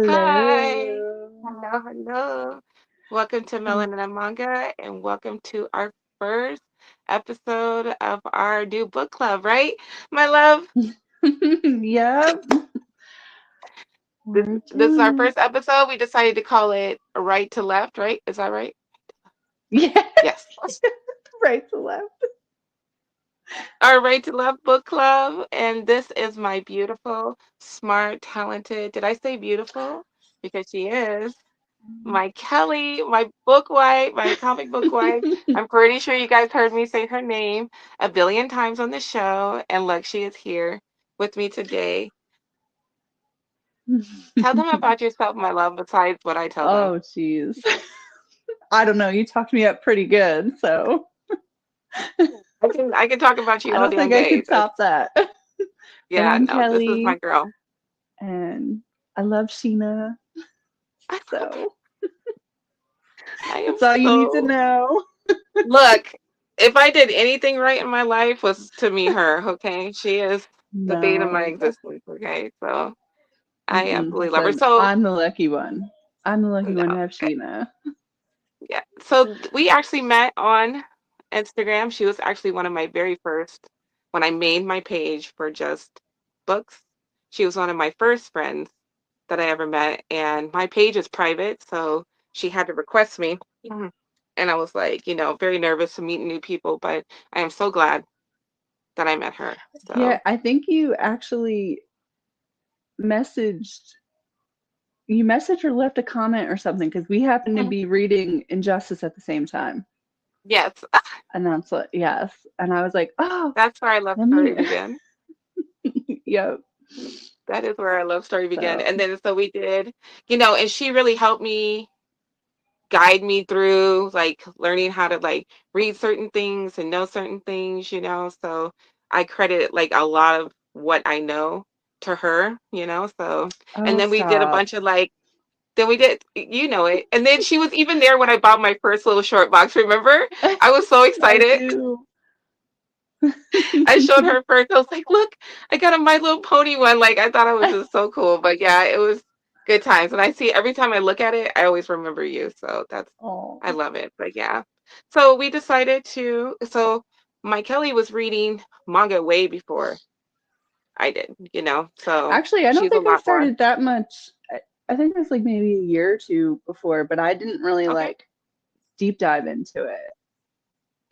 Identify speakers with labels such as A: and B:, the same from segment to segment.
A: Hi.
B: Hello.
A: Hello, hello. Welcome to
B: Um,
A: Melanin and Manga, and welcome to our first episode of our new book club, right, my love?
B: yep,
A: This
B: we're
A: this is our
B: doing it.
A: first episode. We decided to call it Right to Left, right? Is that right?
B: Yeah,
A: Yes.
B: right to left.
A: Our Right to Left book club, and this is my beautiful, smart, talented. Did I say beautiful? Because she is. My Kelly, my book wife, my comic book wife. I'm pretty sure you guys heard me say her name a billion times on the show. And look, she is here with me today. Tell them about yourself, my love, besides what I tell them.
B: Oh, jeez. I don't know. You talked me up pretty good, so
A: I can talk about you
B: I
A: all
B: don't think
A: damn
B: I
A: day.
B: could top that. But
A: Yeah,
B: I'm
A: no, this is my
B: Kelly,
A: girl.
B: and I love Sheena,
A: I love it.
B: so
A: I am
B: that's all you need to
A: so
B: know.
A: look, if I did anything right in my life was to meet her, okay? She is the bane of my
B: No.
A: existence, okay? So I
B: Mm-mm.
A: absolutely love her.
B: But
A: So
B: I'm the lucky one. I'm the lucky one
A: no.
B: to have Sheena.
A: Yeah. So we actually met on Instagram. She was actually one of my very first, when I made my page for just books, she was one of my first friends that I ever met. And my page is private, so she had to request me. Mhm. And I was like, very nervous to meet new people, but I am so glad that I met her.
B: Yeah,
A: So,
B: I think messaged you messaged or left a comment or something because we happened to
A: mhm.
B: be reading Injustice at the same time.
A: Yes,
B: And that's what, yes. And I was like, oh,
A: that's where our love
B: let
A: story
B: me,
A: began.
B: yep.
A: That is where our love story began.
B: So,
A: And then so we did, and she really helped me guide me through like learning how to like read certain things and know certain things. So I credit like a lot of what I know to her. So and
B: oh,
A: then we did a
B: stop.
A: bunch of like then we did it, and then she was even there when I bought my first little short box, remember? I was so
B: I
A: excited.
B: do.
A: I showed her first. I was like, look, I got a My Little Pony one. Like, I thought it was just so cool. But yeah, it was good times. And I see every time I look at it, I always remember you. So I
B: Oh,
A: love it. But yeah. So we decided so my Kelly was reading manga way before I did. So
B: actually, I don't
A: she's a
B: think I
A: lot more.
B: started that much. I think it was like maybe a year or two before, but I didn't really
A: Okay.
B: like deep dive into it.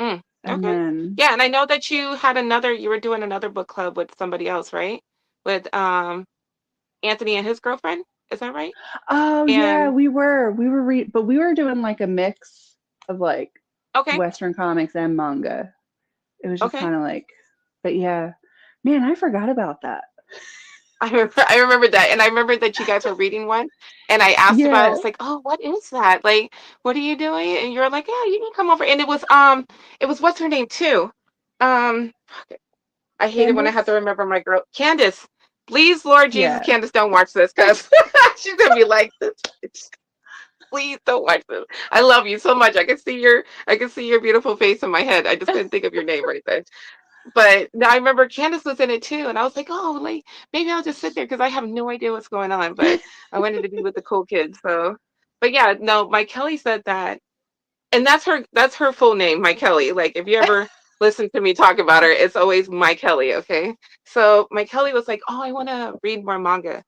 A: Mm,
B: And
A: okay.
B: then,
A: Yeah. And I know that you were doing another book club with somebody else, right? With Anthony and his girlfriend. Is that right?
B: oh yeah,
A: And
B: but we were doing like a mix of like
A: okay.
B: Western comics and manga. It was just
A: Okay.
B: kind of like, but yeah, man, I forgot about that.
A: I remember that, and I remember that you guys were reading one, and I asked about it. I
B: Yeah,
A: was like, "Oh, what is that? Like, what are you doing?" And you're like, "Yeah, you can come over." And it was what's her name too? Fuck it. I hate it when I have to
B: Candace.
A: remember my girl, Candace. Please, Lord Jesus,
B: Yeah.
A: Candace, don't watch this, cause she's gonna be like, "This bitch. Please don't watch this." I love you so much. I can see your beautiful face in my head. I just couldn't think of your name right then. But no, I remember Candace was in it too, and I was like, oh, like maybe I'll just sit there because I have no idea what's going on. But I wanted to be with the cool kids. So, but yeah, no, my Kelly said that, and that's her full name, my Kelly. Like if you ever listen to me talk about her, it's always my Kelly. Okay, so my Kelly was like, oh, I want to read more manga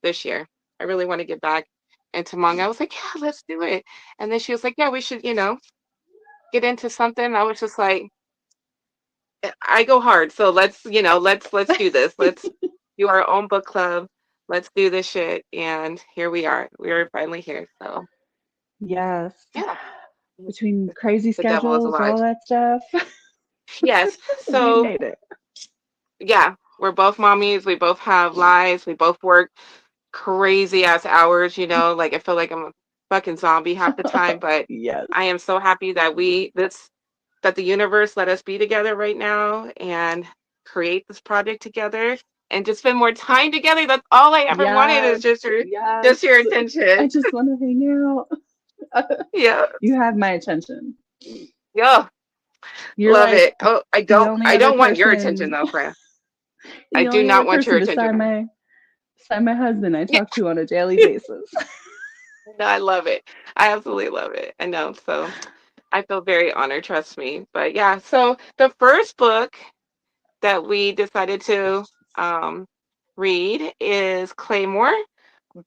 A: this year. I really want to get back into manga. I was like, yeah, let's do it. And then she was like, yeah, we should, get into something. I was just like, I go hard, so let's do this. Let's do our own book club. Let's do this shit. And here we are. We are finally here. So
B: Yes.
A: yeah,
B: Between crazy
A: the devil is
B: schedules,
A: alive.
B: all that stuff,
A: Yes.
B: we
A: So
B: made it.
A: yeah, we're both mommies. We both have lives. We both work crazy ass hours. Like I feel like I'm a fucking zombie half the time, but
B: Yes.
A: I am so happy that the universe let us be together right now and create this project together and just spend more time together. That's all I ever wanted is
B: Yes.
A: just your
B: Yes.
A: just your
B: I
A: attention.
B: just want to hang out.
A: Yeah.
B: You have my attention.
A: Yeah.
B: You're
A: Love
B: like
A: it. Oh, I
B: the
A: don't
B: only
A: I
B: other
A: don't want your
B: person,
A: attention though, Fran. I
B: the
A: do
B: only other
A: not want your
B: person
A: attention.
B: I'm my husband I
A: Yeah.
B: talk to on a daily basis.
A: No, I love it. I absolutely love it. I know. So I feel very honored, trust me. But yeah, so the first book that we decided to um, read is Claymore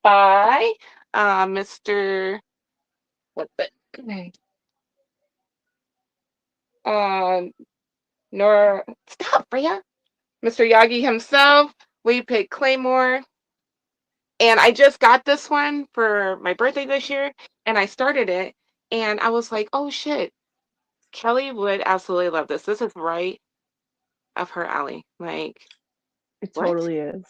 A: by Mr. What's it? Uh, Nor Stop, Freya. Mr. Yagi himself. We picked Claymore. And I just got this one for my birthday this year, and I started it, and I was like, oh shit, Kelly would absolutely love this. This is right up her alley. Like,
B: It
A: what?
B: totally is.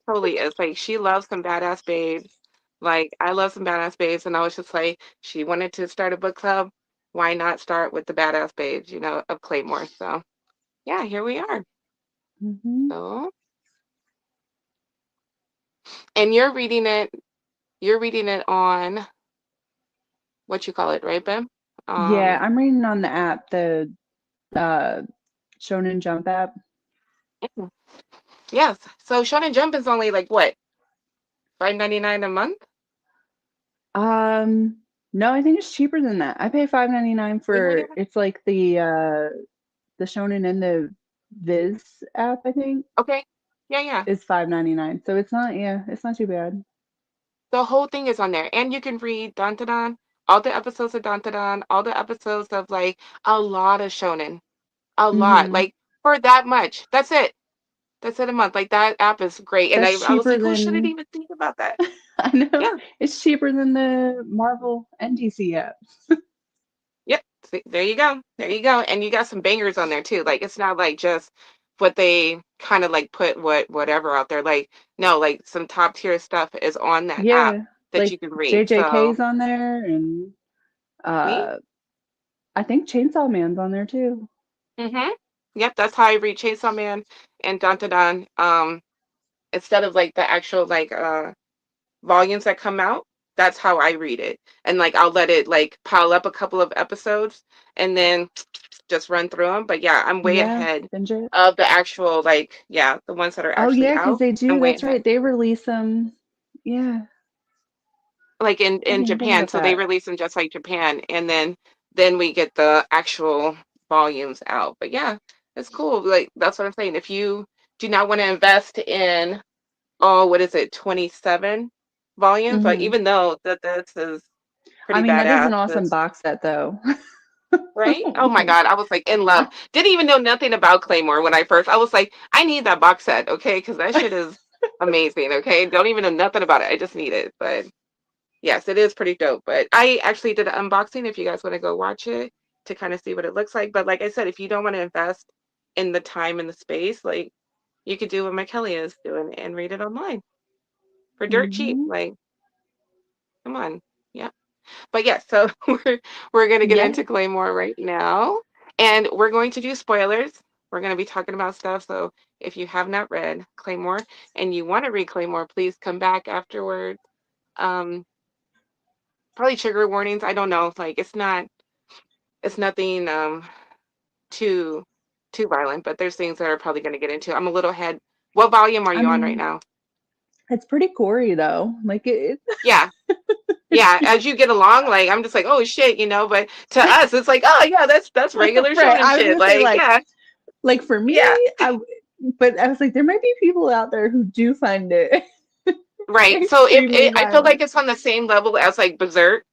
A: Totally is. Like, she loves some badass babes. Like, I love some badass babes, and I was just like, she wanted to start a book club. Why not start with the badass babes, of Claymore? So, yeah, here we are.
B: Hmm.
A: So, and you're reading it on what you call it, right, Ben?
B: Yeah,
A: Um,
B: I'm reading on the app, the uh Shonen Jump app.
A: yes. So Shonen Jump is only like what, 5.99 a month?
B: Um, no, I think it's cheaper than that. I pay 5.99
A: Wait, not
B: for
A: even.
B: it's like the Shonen and the Viz app, I think,
A: Okay. Yeah, yeah.
B: is 5.99. So it's not, yeah, it's not too bad.
A: The whole thing is on there. And you can read Dantadan, all the episodes of Dantadan, all the episodes of like a lot of shonen. A lot.
B: Hmm.
A: Like for that much. That's it. That's it a month. Like that app is great. And I,
B: That's
A: I was
B: cheaper
A: like, who shouldn't
B: than
A: even think about that?
B: I know.
A: Yeah.
B: It's cheaper than the Marvel NDC app.
A: Yep. See, there you go. There you go. And you got some bangers on there too. Like it's not like just what they kind of like put whatever out there. Like no, like some top tier stuff is on that app
B: Yeah,
A: that you
B: like
A: can read. So
B: JJK's on there and
A: see?
B: uh I think Chainsaw Man's on there too.
A: Mm-hmm. Yep, that's how I read Chainsaw Man and Dantadan. Instead of like the actual like volumes that come out, that's how I read it. And like I'll let it like pile up a couple of episodes and then just run through them. But yeah, I'm way
B: Yeah,
A: ahead
B: binge it.
A: of the actual like yeah, the ones that are
B: Oh
A: actually
B: yeah, because
A: out.
B: they
A: I'm
B: do.
A: way
B: That's
A: ahead.
B: right. They release them. Yeah,
A: Like in
B: I
A: in
B: didn't even think
A: Japan,
B: about
A: so they
B: that.
A: release them just like Japan, and then we get the actual volumes out. But yeah, it's cool. Like that's what I'm saying. If you do not want to invest in what is it, 27 volumes? But
B: Hmm.
A: even though that this is
B: I
A: pretty
B: mean, that is an
A: badass,
B: awesome
A: this
B: box set, though.
A: right? Oh my God, I was like in love. Didn't even know nothing about Claymore when I first. I was like, I need that box set, okay? Because that shit is amazing, okay? Don't even know nothing about it. I just need it. But yes, it is pretty dope. But I actually did an unboxing if you guys want to go watch it to kind of see what it looks like. But like I said, if you don't want to invest in the time and the space, like you could do what my Kelly is doing and read it online for dirt cheap.
B: Hmm.
A: Like, come on. Yeah. But yeah, so we're gonna get
B: Yeah.
A: into Claymore right now. And we're going to do spoilers. We're gonna be talking about stuff. So if you have not read Claymore and you want to read Claymore, please come back afterwards. Um, probably trigger warnings. I don't know. Like it's nothing too too violent, but there's things that are probably gonna get into. I'm a little head. What volume are
B: I
A: you on right
B: mean,
A: now?
B: it's pretty gory though. Like it.
A: Yeah. Yeah, as you get along, like I'm just like, oh shit. But to us, it's like, oh yeah, that's regular
B: Right.
A: shonen
B: I was
A: shit.
B: gonna say
A: Like, yeah,
B: like for me,
A: yeah,
B: I. But I was like, there might be people out there who do find it
A: right. So
B: extremely
A: I feel like
B: violent.
A: it's on the same level as like Berserk.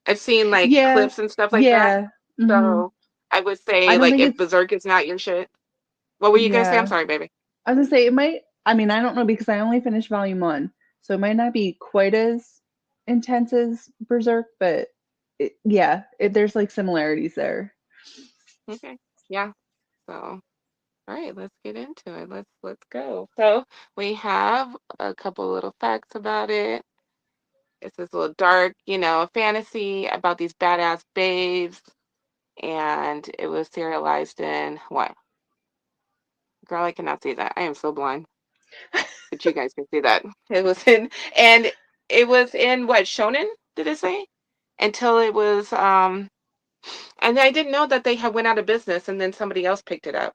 A: I've seen like
B: Yeah.
A: clips and stuff like that.
B: Yeah. Hmm.
A: So I would
B: I
A: say
B: don't
A: like
B: think
A: if
B: it's.
A: Berserk is not your shit, what were you gonna say? I'm
B: Yeah.
A: sorry, baby.
B: I was gonna say it might. I mean, I don't know because I only finished volume one, so it might not be quite as intense as Berserk, but there's like similarities there.
A: Okay, yeah. So all right, let's get into it. Let's go. So we have a couple little facts about it. It's this little dark, fantasy about these badass babes, and it was serialized in what? Girl, I cannot see that. I am so blind, but you guys can see that. And it was in what, Shonen, did it say? Until it was, and I didn't know that they had went out of business and then somebody else picked it up.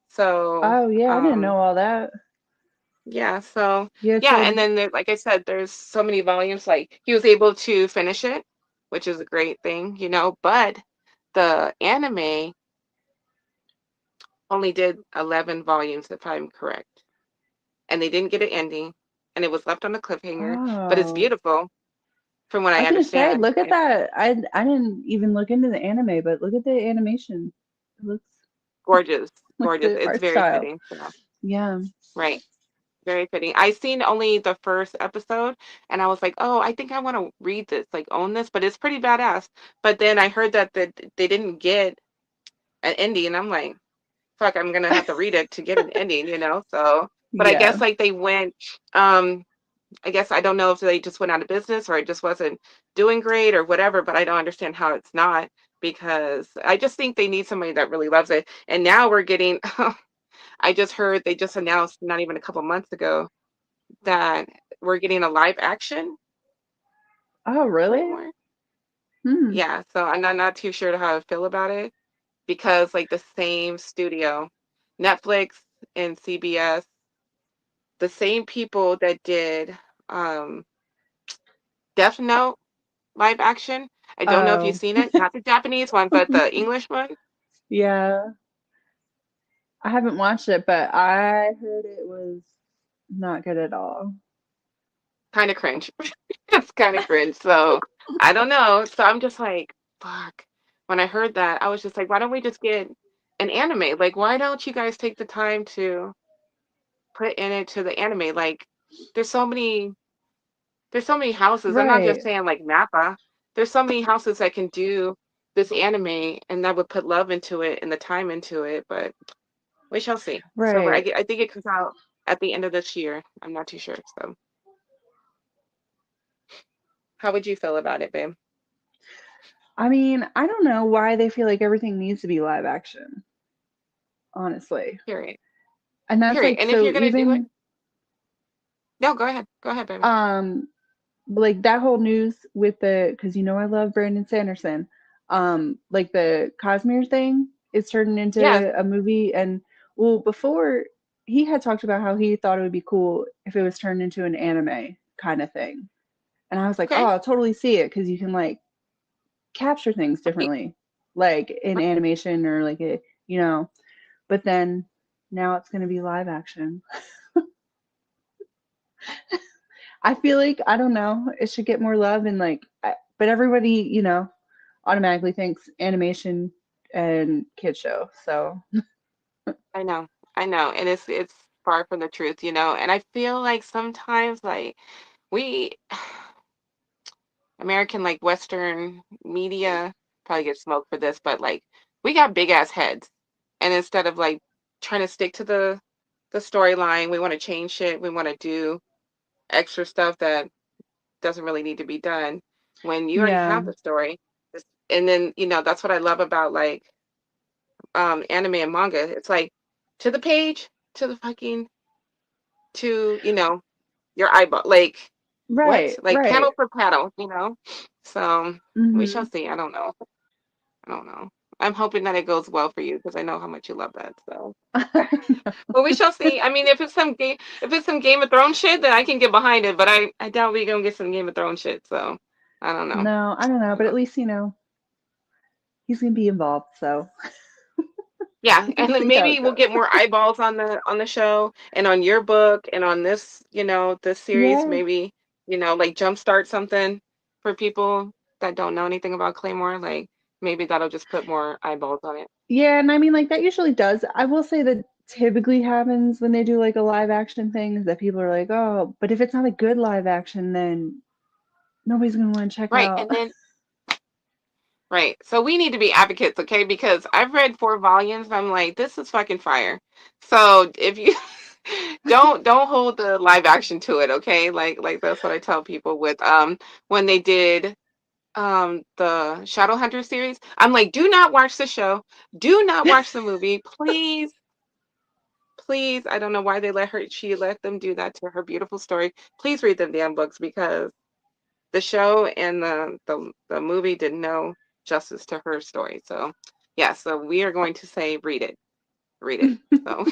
A: So,
B: Oh yeah, I didn't know all that.
A: Yeah, so
B: Yeah,
A: yeah,
B: so
A: and then like I said, there's so many volumes. Like he was able to finish it, which is a great thing, but the anime only did 11 volumes, if I'm correct. And they didn't get an ending, and it was left on a cliffhanger, but it's
B: oh.
A: beautiful from what
B: I
A: I
B: was gonna say,
A: understand.
B: look at that. I didn't even look into the anime, but look at the animation. It looks
A: Gorgeous,
B: like
A: gorgeous.
B: the
A: It's
B: art
A: very
B: style.
A: fitting. So,
B: Yeah.
A: right. Very fitting. I seen only the first episode and I was like, "Oh, I think I want to read this, like own this," but it's pretty badass. But then I heard that they didn't get an ending and I'm like, "Fuck, I'm gonna have to read it to get an ending." So, but I
B: Yeah.
A: guess like they went I guess I don't know if they just went out of business or it just wasn't doing great or whatever, but I don't understand how it's not because I just think they need somebody that really loves it. And now we're getting I just heard they just announced not even a couple months ago that we're getting a live action
B: Oh, really?
A: Claymore.
B: Hmm.
A: Yeah, so I'm not too sure how I feel about it because like the same studio, Netflix and CBS, the same people that did um Death Note live action. I don't know if you've
B: Oh,
A: seen it, not the Japanese one, but the English one.
B: yeah. I haven't watched it, but I heard it was not good at all.
A: Kind of cringe. It's kind of cringe. So I don't know. So I'm just like, fuck. When I heard that, I was just like, why don't we just get an anime? Like, why don't you guys take the time to put in it to the anime? Like, there's so many, there's so many houses. I'm not just
B: Right.
A: saying like Mappa. There's so many houses that can do this anime and that would put love into it and the time into it. But we shall see. So
B: Right.
A: I think it comes out at the end of this year. I'm not too sure. So how would you feel about it, babe?
B: I mean, I don't know why they feel like everything needs to be live action, honestly.
A: Period.
B: And that's
A: Period.
B: like
A: And if
B: so
A: you're gonna do it,
B: even
A: no, go ahead. Go ahead, baby.
B: um like that whole news with the because you know I love Brandon Sanderson. Like the Cosmere thing is turned
A: Yes.
B: into a movie and well before he had talked about how he thought it would be cool if it was turned into an anime kind of thing. And I was like, oh,
A: Okay.
B: I'll totally see it because you can like capture things
A: Right.
B: differently, like in
A: Right.
B: animation or like a, but then now it's going to be live action. I feel like, I don't know, it should get more love and like, but everybody, automatically thinks animation and kid show. So,
A: I know. I know. And it's far from the truth. And I feel like sometimes like we American like Western media probably get smoked for this, but like we got big ass heads. And instead of like trying to stick to the storyline, we want to change shit. We want to do extra stuff that doesn't really need to be done when you already
B: yeah,
A: have the story. And then that's what I love about like anime and manga. It's like to the page, to the fucking to your eyeball. Like what?
B: right,
A: Like
B: right.
A: panel for panel. So we shall
B: Hmm.
A: see. I don't know. I don't know. I'm hoping that it goes well for you because I know how much you love that. So, but we shall see. I mean, if it's some Game of Thrones shit, then I can get behind it. But I doubt we're gonna get some Game of Thrones shit. So, I don't know.
B: No, I don't
A: I
B: know,
A: don't
B: but
A: know.
B: at least, he's going to be involved. So,
A: Yeah, and
B: we'll
A: then
B: see how
A: maybe
B: it
A: we'll
B: goes.
A: get more eyeballs on the show and on your book and on this series.
B: Yeah.
A: Maybe like jumpstart something for people that don't know anything about Claymore. Like maybe that'll just put more eyeballs on it.
B: Yeah, and I mean, like that usually does. I will say that typically happens when they do like a live action thing is that people are like, oh, but if it's not a good live action, then nobody's gonna want to check
A: Right,
B: out.
A: and then right. So we need to be advocates, okay? Because I've read 4 volumes and I'm like, this is fucking fire. So if you don't hold the live action to it, okay? Like that's what I tell people with when they did the Shadowhunter series. I'm like, do not watch the show. Do not watch the movie. Please, please. I don't know why she let them do that to her beautiful story. Please read the damn books because the show and the movie did no justice to her story. So yeah, so we are going to say read it. Read it. So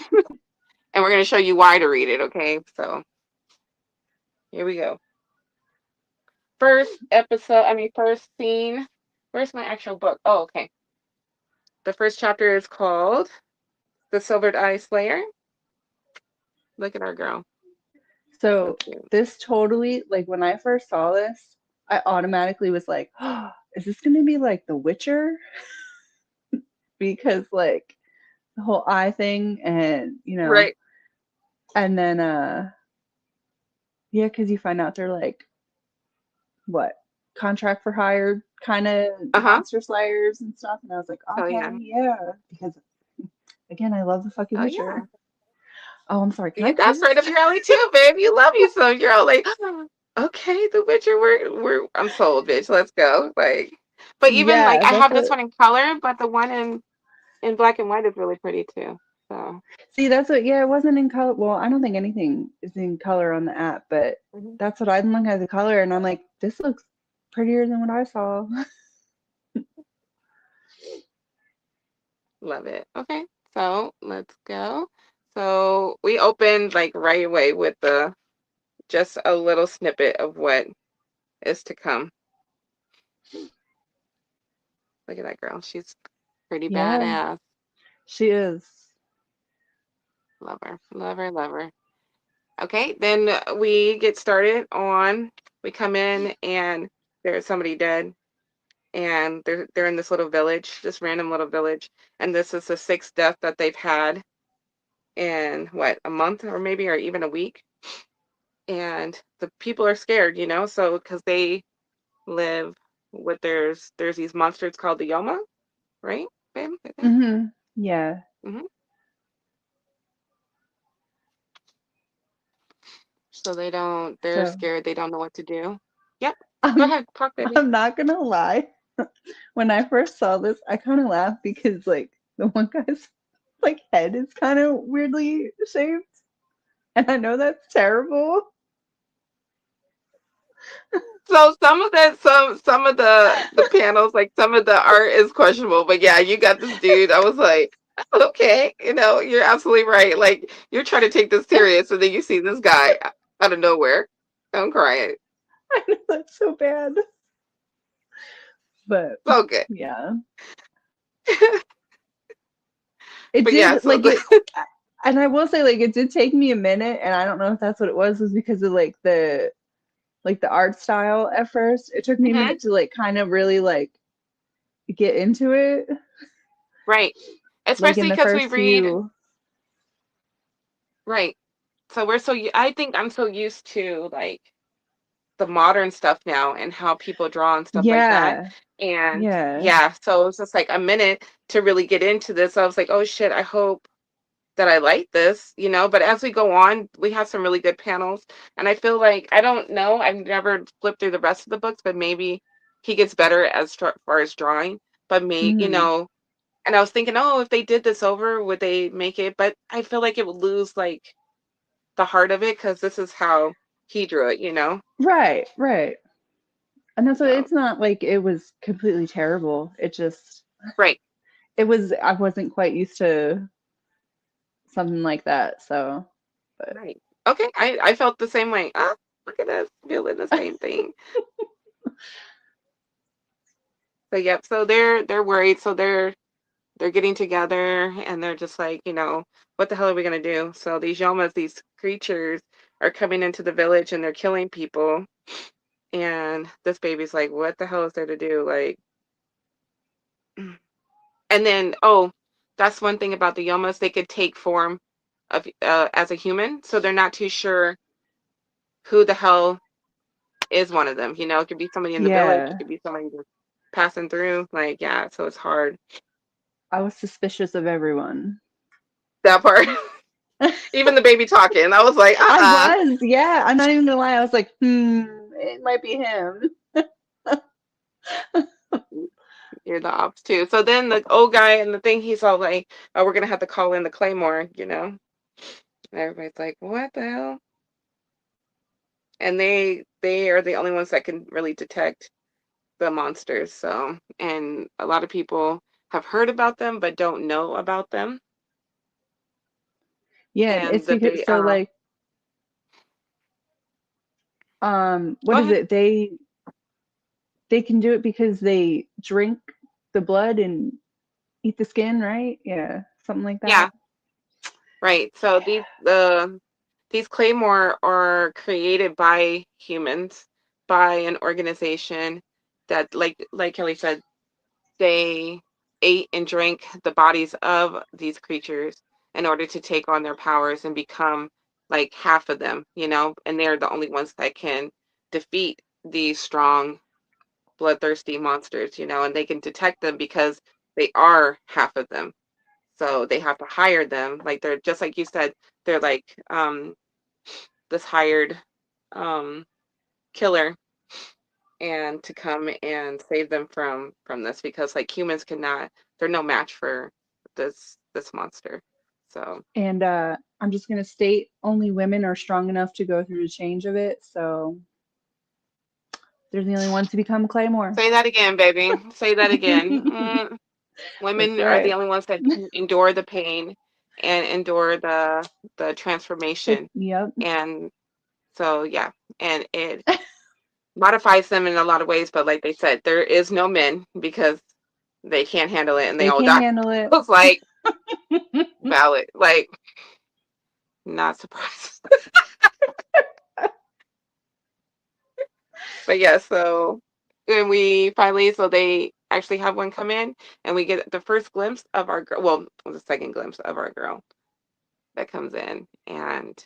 A: and we're going to show you why to read it, okay? So here we go. First scene. Where's my actual book? Oh, okay. The first chapter is called The Silvered Eye Slayer. Look at our girl. So
B: So
A: cute.
B: this totally, like when I first saw this, I automatically was like, oh, is this gonna be like The Witcher? Because like the whole eye thing and
A: Right.
B: and then yeah, because you find out they're like what contract for hire kind of
A: Uh-huh.
B: monster slayers and stuff, and I was like,
A: Oh,
B: okay,
A: yeah.
B: yeah, because again, I love the fucking
A: Oh,
B: Witcher.
A: yeah.
B: Oh, I'm sorry, can I
A: You, that's right
B: curse?
A: up your alley too, babe. You love you some girl. Like, okay, The Witcher, I'm sold, bitch. Let's go. Like, but even like
B: Yeah,
A: I
B: that's
A: have this
B: what.
A: one in color, but the one in black and white is really pretty too. So
B: See, that's what. Yeah, it wasn't in color. Well, I don't think anything is in color on the app, but
A: mhm.
B: that's what I'm looking at the color, and I'm like, this looks prettier than what I saw.
A: Love it. Okay, so let's go. So we opened like right away with the just a little snippet of what is to come. Look at that girl. She's pretty
B: Yeah,
A: badass.
B: she is.
A: Love her. Love her. Love her. Okay, then we get started on. We come in and there's somebody dead, and they're in this little village, this random little village, and this is the sixth death that they've had in what, a month or maybe or even a week, and the people are scared, so because they live with there's these monsters called the Yoma, right, babe? I think.
B: Yeah.
A: hmm So they're
B: So
A: scared. They don't know what to do. Yep. Go
B: I'm
A: ahead, talk, baby.
B: I'm not gonna lie. When I first saw this, I kind of laughed because like the one guy's like head is kind of weirdly shaped, and I know that's terrible.
A: So some of the panels, like some of the art is questionable, but yeah, you got this dude. I was like, okay, you're absolutely right. Like you're trying to take this serious, and then you see this guy out of nowhere. I'm crying.
B: I know that's so bad, but
A: So good.
B: yeah, it
A: But yeah,
B: did
A: so
B: like it. And I will say, like, it did take me a minute, and I don't know if that's what it was because of like the art style at first. It took me a
A: Mhm.
B: minute to like kind of really like get into it,
A: Right.
B: like in
A: Especially
B: the
A: because we
B: first
A: read,
B: few.
A: right. So I think I'm so used to like the modern stuff now and how people draw and stuff like that.
B: Yeah,
A: And
B: yeah.
A: yeah, so it was just like a minute to really get into this. I was like, oh shit, I hope that I like this. But as we go on, we have some really good panels. And I feel like, I don't know, I've never flipped through the rest of the books, but maybe he gets better as far as drawing. But
B: Hmm.
A: and I was thinking, oh, if they did this over, would they make it? But I feel like it would lose like the heart of it because this is how he drew it.
B: Right, right. And that's what
A: So,
B: it's not like it was completely terrible. It just
A: right,
B: it was I wasn't quite used to something like that. So, but
A: right. Okay, I felt the same way. Ah, look at us feeling the same thing. So yep, so they're worried. So they're getting together and they're just like, what the hell are we gonna do? So these Yomas, these creatures, are coming into the village and they're killing people. And this baby's like, what the hell is there to do? Like, and then, oh, that's one thing about the Yomas, they could take form of as a human, so they're not too sure who the hell is one of them. It could be somebody in the village, it
B: yeah,
A: could be somebody just passing through. Like, yeah, so it's hard.
B: I was suspicious of everyone.
A: That part. Even the baby talking, I was like,
B: I
A: uh-uh.
B: was, yeah. I'm not even gonna lie. I was like, it might be him.
A: You're the ops too. So then the old guy and the thing, he's all like, oh, we're gonna have to call in the Claymore. And everybody's like, what the hell? And they are the only ones that can really detect the monsters. So, and a lot of people have heard about them but don't know about them.
B: Yeah,
A: and
B: it's because so like
A: go
B: what is
A: ahead.
B: it? They can do it because they drink the blood and eat the skin, right? Yeah, something like
A: Yeah,
B: that.
A: right. So these Claymore are created by humans, by an organization that, like Kelly said, they ate and drank the bodies of these creatures in order to take on their powers and become like half of them, and they're the only ones that can defeat these strong, bloodthirsty monsters, and they can detect them because they are half of them. So they have to hire them. Like they're just like you said, they're like this hired um killer, and to come and save them from this, because like humans cannot, they're no match for this monster. So
B: And I'm just gonna state only women are strong enough to go through the change of it, so they're the only ones to become Claymore.
A: say that again, baby. Say that again.
B: That's
A: Women are the
B: right.
A: only ones that can endure the pain and endure the transformation.
B: Yep.
A: And so yeah, and it modifies them in a lot of ways, but like they said, there is no men because they can't handle it and they
B: They
A: all
B: can't
A: die.
B: handle it.
A: I was like, valid. Like, not surprised. But yeah, so when we finally, so they actually have one come in, and we get the first glimpse of our girl. Well, the second glimpse of our girl that comes in, and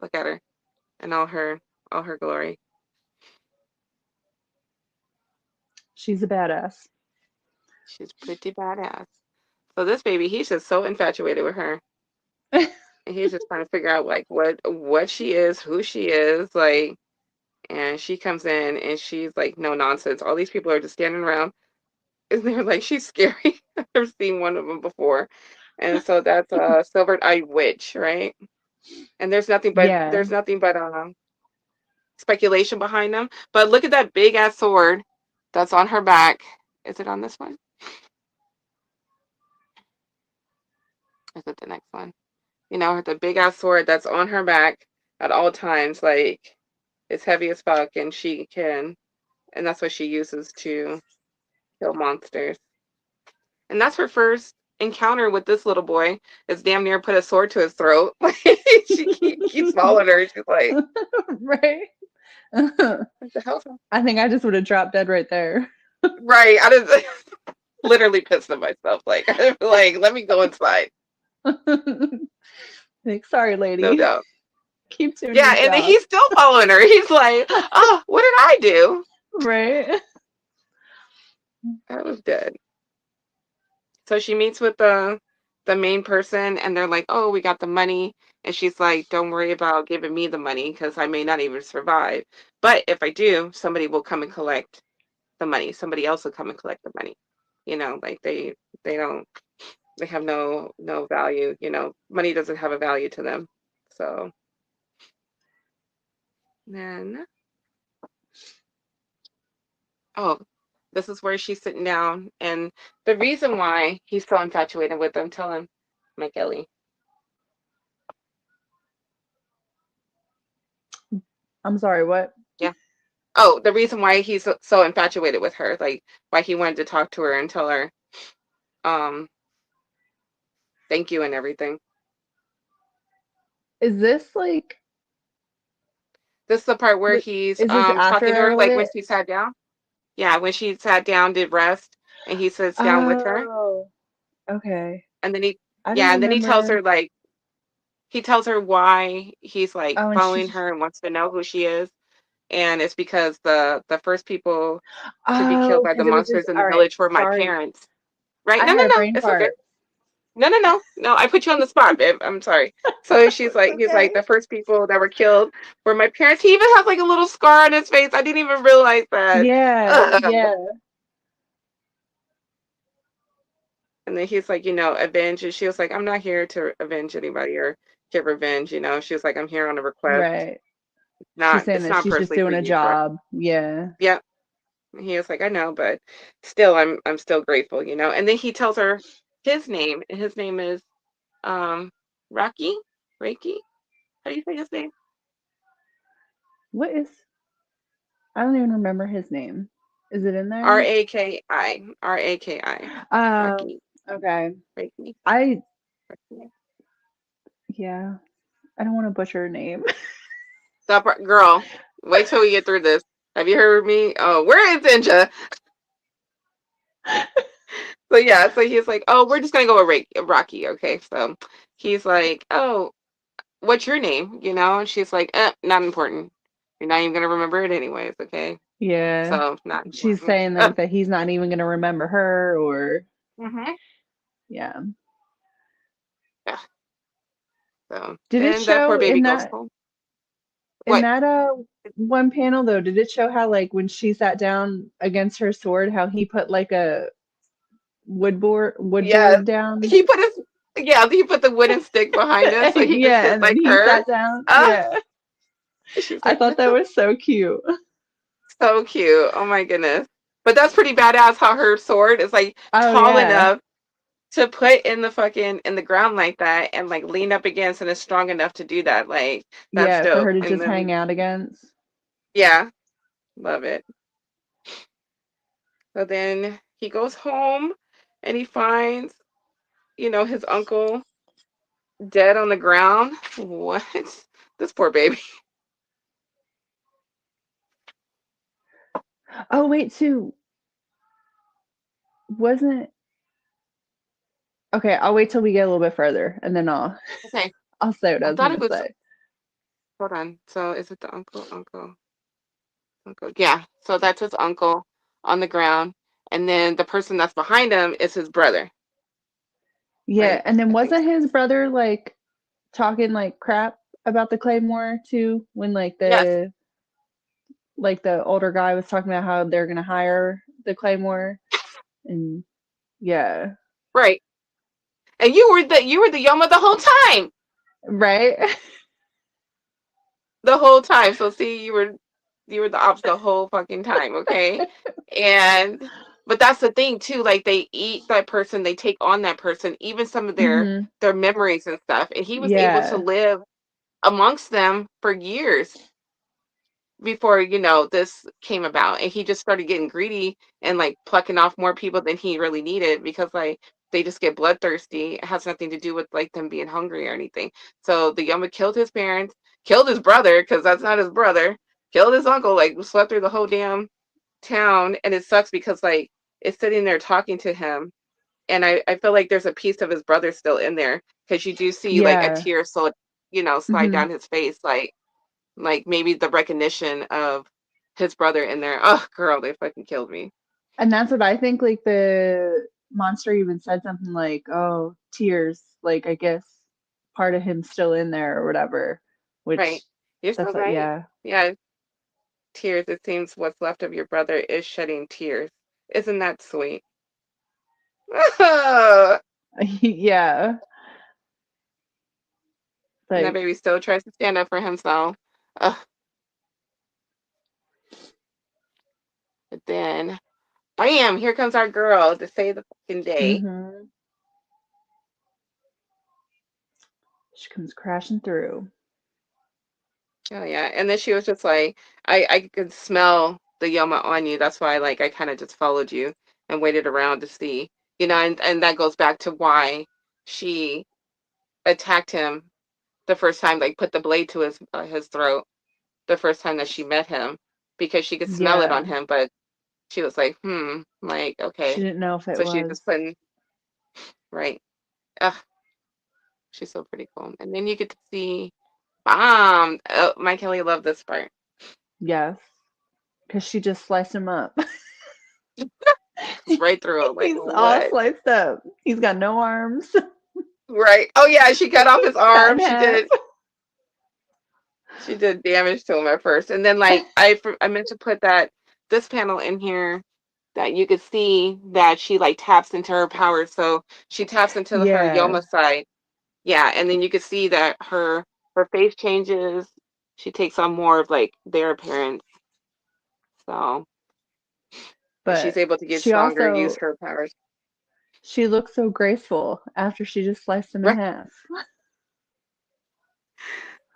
A: look at her and all her glory.
B: She's a badass.
A: She's pretty badass. So this baby, he's just so infatuated with her, and he's just trying to figure out like what she is, who she is, like. And she comes in and she's like, no nonsense. All these people are just standing around. And they're like, she's scary. I've never seen one of them before. And so that's a silver-eyed witch, right? And
B: Yeah.
A: there's nothing but speculation behind them. But look at that big ass sword that's on her back. Is it on this one? Is it the next one? The big ass sword that's on her back at all times, like it's heavy as fuck, and that's what she uses to kill monsters. And that's her first encounter with this little boy. It's damn near put a sword to his throat. Like she keeps following her. She's like,
B: Right.
A: what the hell?
B: I think I just would have dropped dead right there.
A: Right. I just literally pissed at myself. Like, like, let me go inside.
B: Like, sorry,
A: No
B: lady.
A: doubt.
B: Keep doing
A: Yeah,
B: your
A: and then
B: job.
A: he's still following her. He's like, oh, what did I do?
B: Right.
A: I was dead. So she meets with the main person, and they're like, oh, we got the money. And she's like, don't worry about giving me the money because I may not even survive. But if I do, somebody will come and collect the money. Somebody else will come and collect the money. Like they don't, they have no value. Money doesn't have a value to them. So then, oh, this is where she's sitting down, and the reason why he's so infatuated with them, tell him, my Kelly.
B: I'm sorry, what?
A: Yeah. Oh, the reason why he's so infatuated with her, like why he wanted to talk to her and tell her, um, thank you and everything.
B: Is this like
A: This is the part where
B: what
A: he's
B: is this
A: talking
B: after
A: to
B: I
A: her,
B: wrote
A: like when
B: it?
A: she sat down. Yeah, when she sat down, did rest, and he sits down with her,
B: Oh, okay.
A: and
B: I don't
A: yeah, and then he tells
B: remember.
A: her like he tells her why he's like
B: Oh, and
A: following
B: she.
A: her and wants to know who she is, and it's because the first people to be killed
B: Oh,
A: by the
B: because it was just.
A: monsters in the
B: All right.
A: village were my
B: Sorry,
A: parents. Right?
B: I
A: No, no,
B: had a
A: no,
B: brain
A: it's okay.
B: fart.
A: No, no, no, no. I put you on the spot, babe. I'm sorry. So
B: It's
A: he's like,
B: okay.
A: the first people that were killed were my parents. He even has like a little scar on his face. I didn't even realize that.
B: Yeah,
A: Ugh.
B: yeah.
A: And then he's like, avenge. And she was like, I'm not here to avenge anybody or get revenge. She was like, I'm here on a request.
B: Right. She's
A: Not,
B: saying
A: it's
B: that
A: not
B: she's just
A: personally for
B: doing a
A: you, correct?
B: job. Yeah.
A: Yep. He was like, I know, but still, I'm still grateful. And then he tells her his name, and his name is um Rocky. Reiki. How do you say his name?
B: What is? I don't even remember his name. Is it in
A: R
B: there?
A: A K I. R-A-K-I.
B: Um.
A: Rocky.
B: Okay.
A: Reiki.
B: I
A: Reiki.
B: yeah. I don't want to butcher her name.
A: Stop, girl. Wait till we get through this. Have you heard me? Oh, where is Ninja? So yeah, so he's like, oh, we're just gonna go with Rocky, okay? So he's like, oh, what's your name? You know, and she's like, not important. You're not even gonna remember it anyways, okay?
B: Yeah.
A: So not
B: She's
A: important.
B: saying like that he's not even gonna remember her or
A: Mhm.
B: yeah.
A: Yeah. So
B: Did it
A: then that poor
B: show
A: baby goes home.
B: in
A: What?
B: that one panel though, did it show how like when she sat down against her sword, how he put like a
A: Yes.
B: woodboard down?
A: He put his he put the wooden stick behind him so he could
B: Yeah,
A: sit
B: and then
A: like
B: he
A: her.
B: sat down.
A: Ah,
B: Yeah.
A: she's
B: I
A: like,
B: thought
A: what
B: that
A: the
B: was so cute.
A: so cute. Oh my goodness. But that's pretty badass how her sword is like
B: Oh
A: tall
B: yeah.
A: enough to put in the fucking in the ground like that and like lean up against and is strong enough to do that. Like that's
B: Yeah, for
A: dope.
B: her to
A: And
B: just hang
A: then
B: out against.
A: yeah, love it. So then he goes home and he finds, his uncle dead on the ground. What? This poor baby.
B: Oh wait, too. Wasn't okay, I'll wait till we get a little bit further and then
A: Okay.
B: I'll say what I
A: I
B: was
A: thought
B: gonna
A: it was
B: say.
A: hold on. So is it the uncle? Uncle. Uncle. Yeah. So that's his uncle on the ground. And then the person that's behind him is his brother,
B: Yeah,
A: right?
B: and then
A: I think
B: wasn't
A: so.
B: his brother like talking like crap about the Claymore too when
A: Yes.
B: like the older guy was talking about how they're gonna hire the Claymore and yeah.
A: Right. And you were the Yoma the whole time.
B: Right?
A: The whole time. So see, you were the ops the whole fucking time, okay? And but that's the thing too, like they eat that person, they take on that person, even some of
B: Hmm.
A: their memories and stuff. And he was able to
B: Yeah.
A: live amongst them for years before, this came about. And he just started getting greedy and like plucking off more people than he really needed because like they just get bloodthirsty. It has nothing to do with like them being hungry or anything. So the Yoma killed his parents, killed his brother, because that's not his brother, killed his uncle, like swept through the whole damn town. And it sucks because like it's sitting there talking to him. And I feel like there's a piece of his brother still in there because you do see like a
B: Yeah.
A: tear so slide
B: Hmm.
A: down his face, like maybe the recognition of his brother in there. Oh, girl, they fucking killed me.
B: And that's what I think like the monster even said something like, "Oh, tears, like I guess part of him's still in there or whatever."
A: Right.
B: Which
A: You're so
B: that's like
A: right.
B: yeah.
A: Yeah, tears. It seems what's left of your brother is shedding tears. Isn't that sweet? And
B: Yeah.
A: that
B: Like
A: baby still tries to stand up for himself. Ugh. But then, bam, here comes our girl to save the fucking day.
B: mhm. She comes crashing through.
A: Oh yeah. And then she was just like, I could smell the Yoma on you. That's why like I kind of just followed you and waited around to see. And that goes back to why she attacked him the first time, like put the blade to his throat the first time that she met him because she could smell it on
B: Yeah.
A: him, but she was like, like,
B: She
A: okay.
B: didn't know if it
A: So she's
B: was.
A: just putting right. Ugh, she's so pretty cool. And then you get to see Oh, my Kelly loved this part.
B: Yes. Because she just sliced him up.
A: It's right through it, like
B: He's all
A: what?
B: sliced up. He's got no arms.
A: Right. Oh yeah, she cut off his
B: Cut in
A: arm. She
B: half.
A: did. She did damage to him at first, and then like I meant to put that this panel in here that you could see that she like taps into her powers. So she taps into her
B: Yeah.
A: Yoma side. Yeah, and then you could see that her face changes. She takes on more of like their appearance. So and she's
B: But
A: able to get
B: she
A: stronger, use
B: also
A: her powers.
B: she looks so graceful after she just sliced him in
A: Right.
B: half.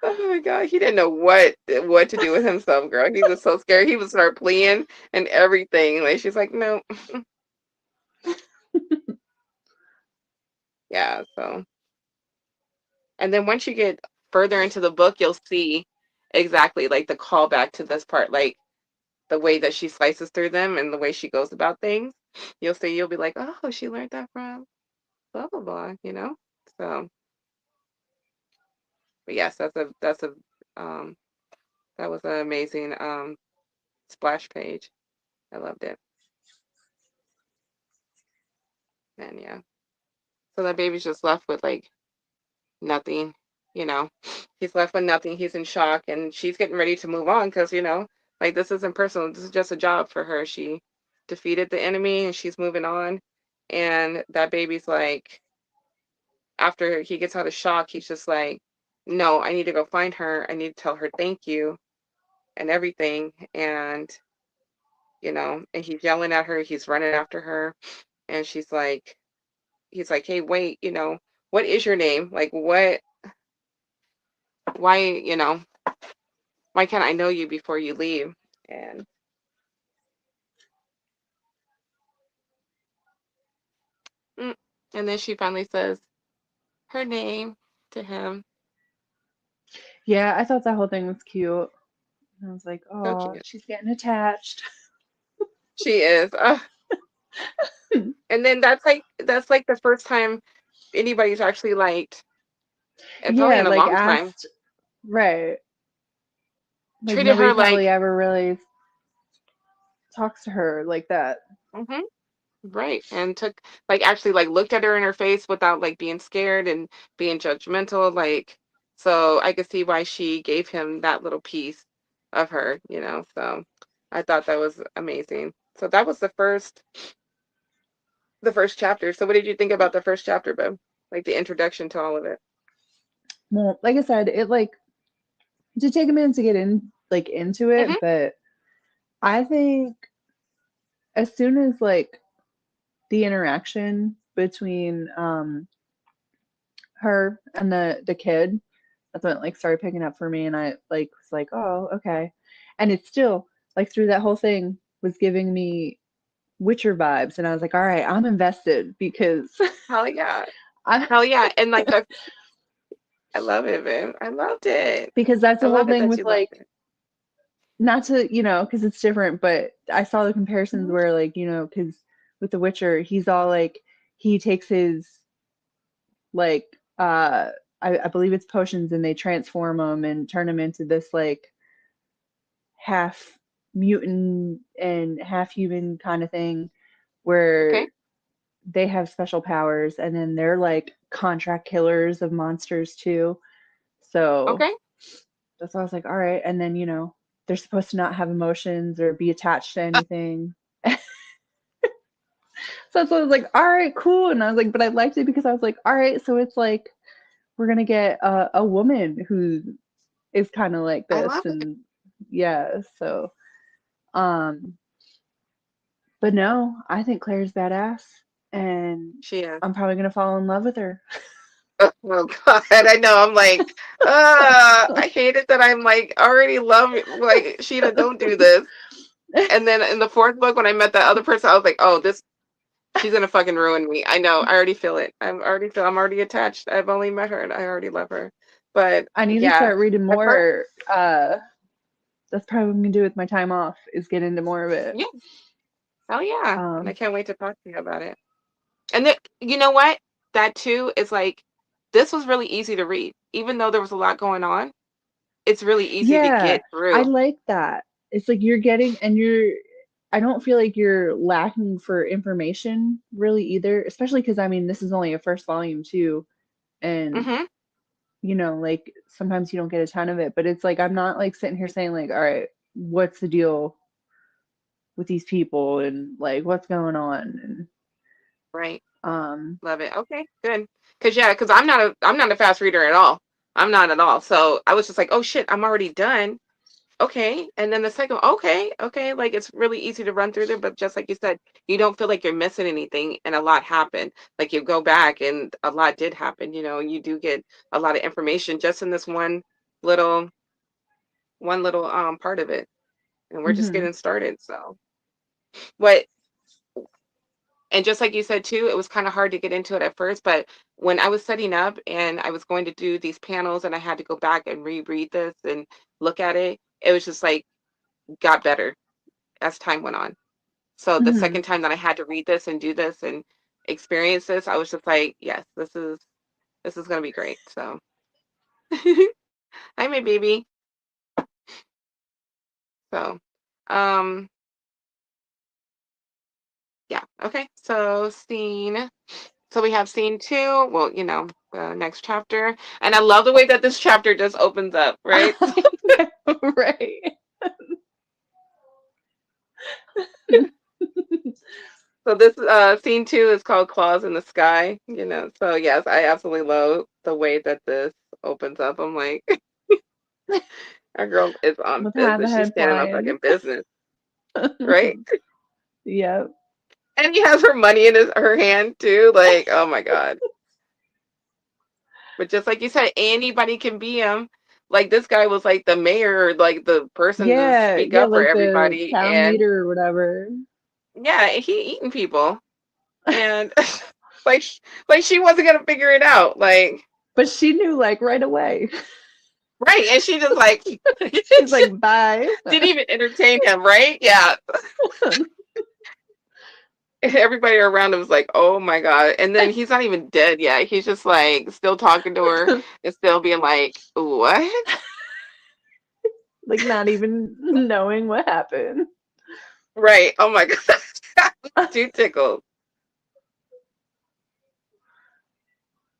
A: Oh my God, he didn't know what to do with himself, girl. He was so scared. He would start pleading and everything. Like she's like, no, yeah. So, and then once you get further into the book, you'll see exactly like the callback to this part, like the way that she slices through them and the way she goes about things. You'll see. You'll be like, oh, she learned that from blah blah blah. So, but yes, that's a um that was an amazing splash page. I loved it. And yeah. So that baby's just left with like nothing, you know. He's left with nothing. He's in shock and she's getting ready to move on because, like this isn't personal. This is just a job for her. She defeated the enemy and she's moving on. And that baby's like, after he gets out of shock, he's just like, no, I need to go find her. I need to tell her thank you and everything. And he's yelling at her. He's running after her. And he's like, hey, wait, what is your name? Like, why, why can't I know you before you leave? And mm, and then she finally says her name to him.
B: Yeah, I thought that whole thing was cute. And I was like,
A: So
B: oh,
A: cute.
B: she's getting attached.
A: She is. And then that's like the first time anybody's actually liked, and probably
B: Yeah,
A: in a
B: like
A: long time,
B: asked, right. Like
A: treated
B: nobody
A: her
B: probably
A: like,
B: ever really talks to her like that.
A: hmm right, and took like actually like looked at her in her face without like being scared and being judgmental. Like, so I could see why she gave him that little piece of her. So I thought that was amazing. So that was the first chapter. So what did you think about the first chapter, Bev? Like the introduction to all of it.
B: Well, like I said, it like did take a minute to get into it,
A: Hmm.
B: but I think as soon as like the interaction between her and the kid, that's when it like started picking up for me and I like was like, oh, okay. And it's still like through that whole thing was giving me Witcher vibes and I was like, all right, I'm invested because
A: Hell yeah.
B: I
A: Hell yeah. And like I love it, man. I loved it.
B: because that's
A: I
B: the whole
A: love it
B: thing
A: that
B: with
A: you loved
B: like
A: it.
B: not to, because it's different, but I saw the comparisons
A: Hmm.
B: where like, because with The Witcher, he's all like he takes his like I believe it's potions and they transform him and turn him into this like half mutant and half human kind of thing where
A: Okay.
B: they have special powers and then they're like contract killers of monsters too. So
A: Okay.
B: that's why I was like, all right. And then, they're supposed to not have emotions or be attached to anything. So that's why I was like, all right, cool. And I was like, but I liked it because I was like, all right, so it's like we're gonna get a woman who is kind of like
A: I
B: this,
A: love it.
B: and yeah. So, um, but no, I think Claire's badass, and
A: She is.
B: I'm probably gonna fall in love with her.
A: Oh God, I know. I'm like, I hate it that I'm like already love like Sheena, don't do this. And then in the fourth book, when I met that other person, I was like, oh, she's gonna fucking ruin me. I know. I already feel it. I'm already attached. I've only met her and I already love her. But
B: I need to
A: yeah,
B: start reading
A: at first,
B: more. That's probably what I'm gonna do with my time off is get into more of it.
A: yeah, hell yeah. And I
B: Um,
A: can't wait to talk to you about it. And then you know what? That too is like this was really easy to read. Even though there was a lot going on, it's really easy to
B: yeah,
A: get
B: I
A: through.
B: like that. It's like you're getting, and you're. I don't feel like you're lacking for information really either, especially because I mean this is only a first volume too, and
A: Hmm.
B: like sometimes you don't get a ton of it, but it's like I'm not like sitting here saying like, all right, what's the deal with these people and like what's going on
A: Right.
B: and
A: Love it. Okay, good. Cause I'm not a fast reader at all. I'm not at all. So I was just like, oh shit, I'm already done. Okay. And then the second, okay, okay. Like it's really easy to run through there, but just like you said, you don't feel like you're missing anything and a lot happened. Like you go back and a lot did happen, you do get a lot of information just in this one little one little part of it, and we're just
B: Hmm.
A: getting started. So what and just like you said too, it was kind of hard to get into it at first, but when I was setting up and I was going to do these panels and I had to go back and reread this and look at it, it was just like got better as time went on. So the
B: Hmm.
A: second time that I had to read this and do this and experience this, I was just like, yes, this is gonna be great. So hi my baby. So um yeah, okay. So we have scene two, well, the next chapter. And I love the way that this chapter just opens up, right?
B: I know, right?
A: So this scene two is called Claws in the Sky, So yes, I absolutely love the way that this opens up. I'm like, our girl is on
B: With half a
A: business. She's
B: head
A: standing on
B: flying.
A: fucking business, right?
B: Yep.
A: And he has her money in her hand too. Like, oh my God. But just like you said, anybody can be him. Like this guy was like the mayor, like the person to
B: Yeah,
A: speak
B: yeah,
A: up for
B: like the
A: everybody.
B: town
A: And
B: leader or whatever.
A: yeah, he eating people. And like like she wasn't gonna figure it out. Like,
B: But she knew like right away.
A: right. And she just like
B: She's like, bye.
A: didn't even entertain him, right? Yeah. And everybody around him was like, oh my God. And then he's not even dead yet. He's just like still talking to her and still being like, what?
B: Like not even knowing what happened.
A: Right. Oh my God. Too tickled.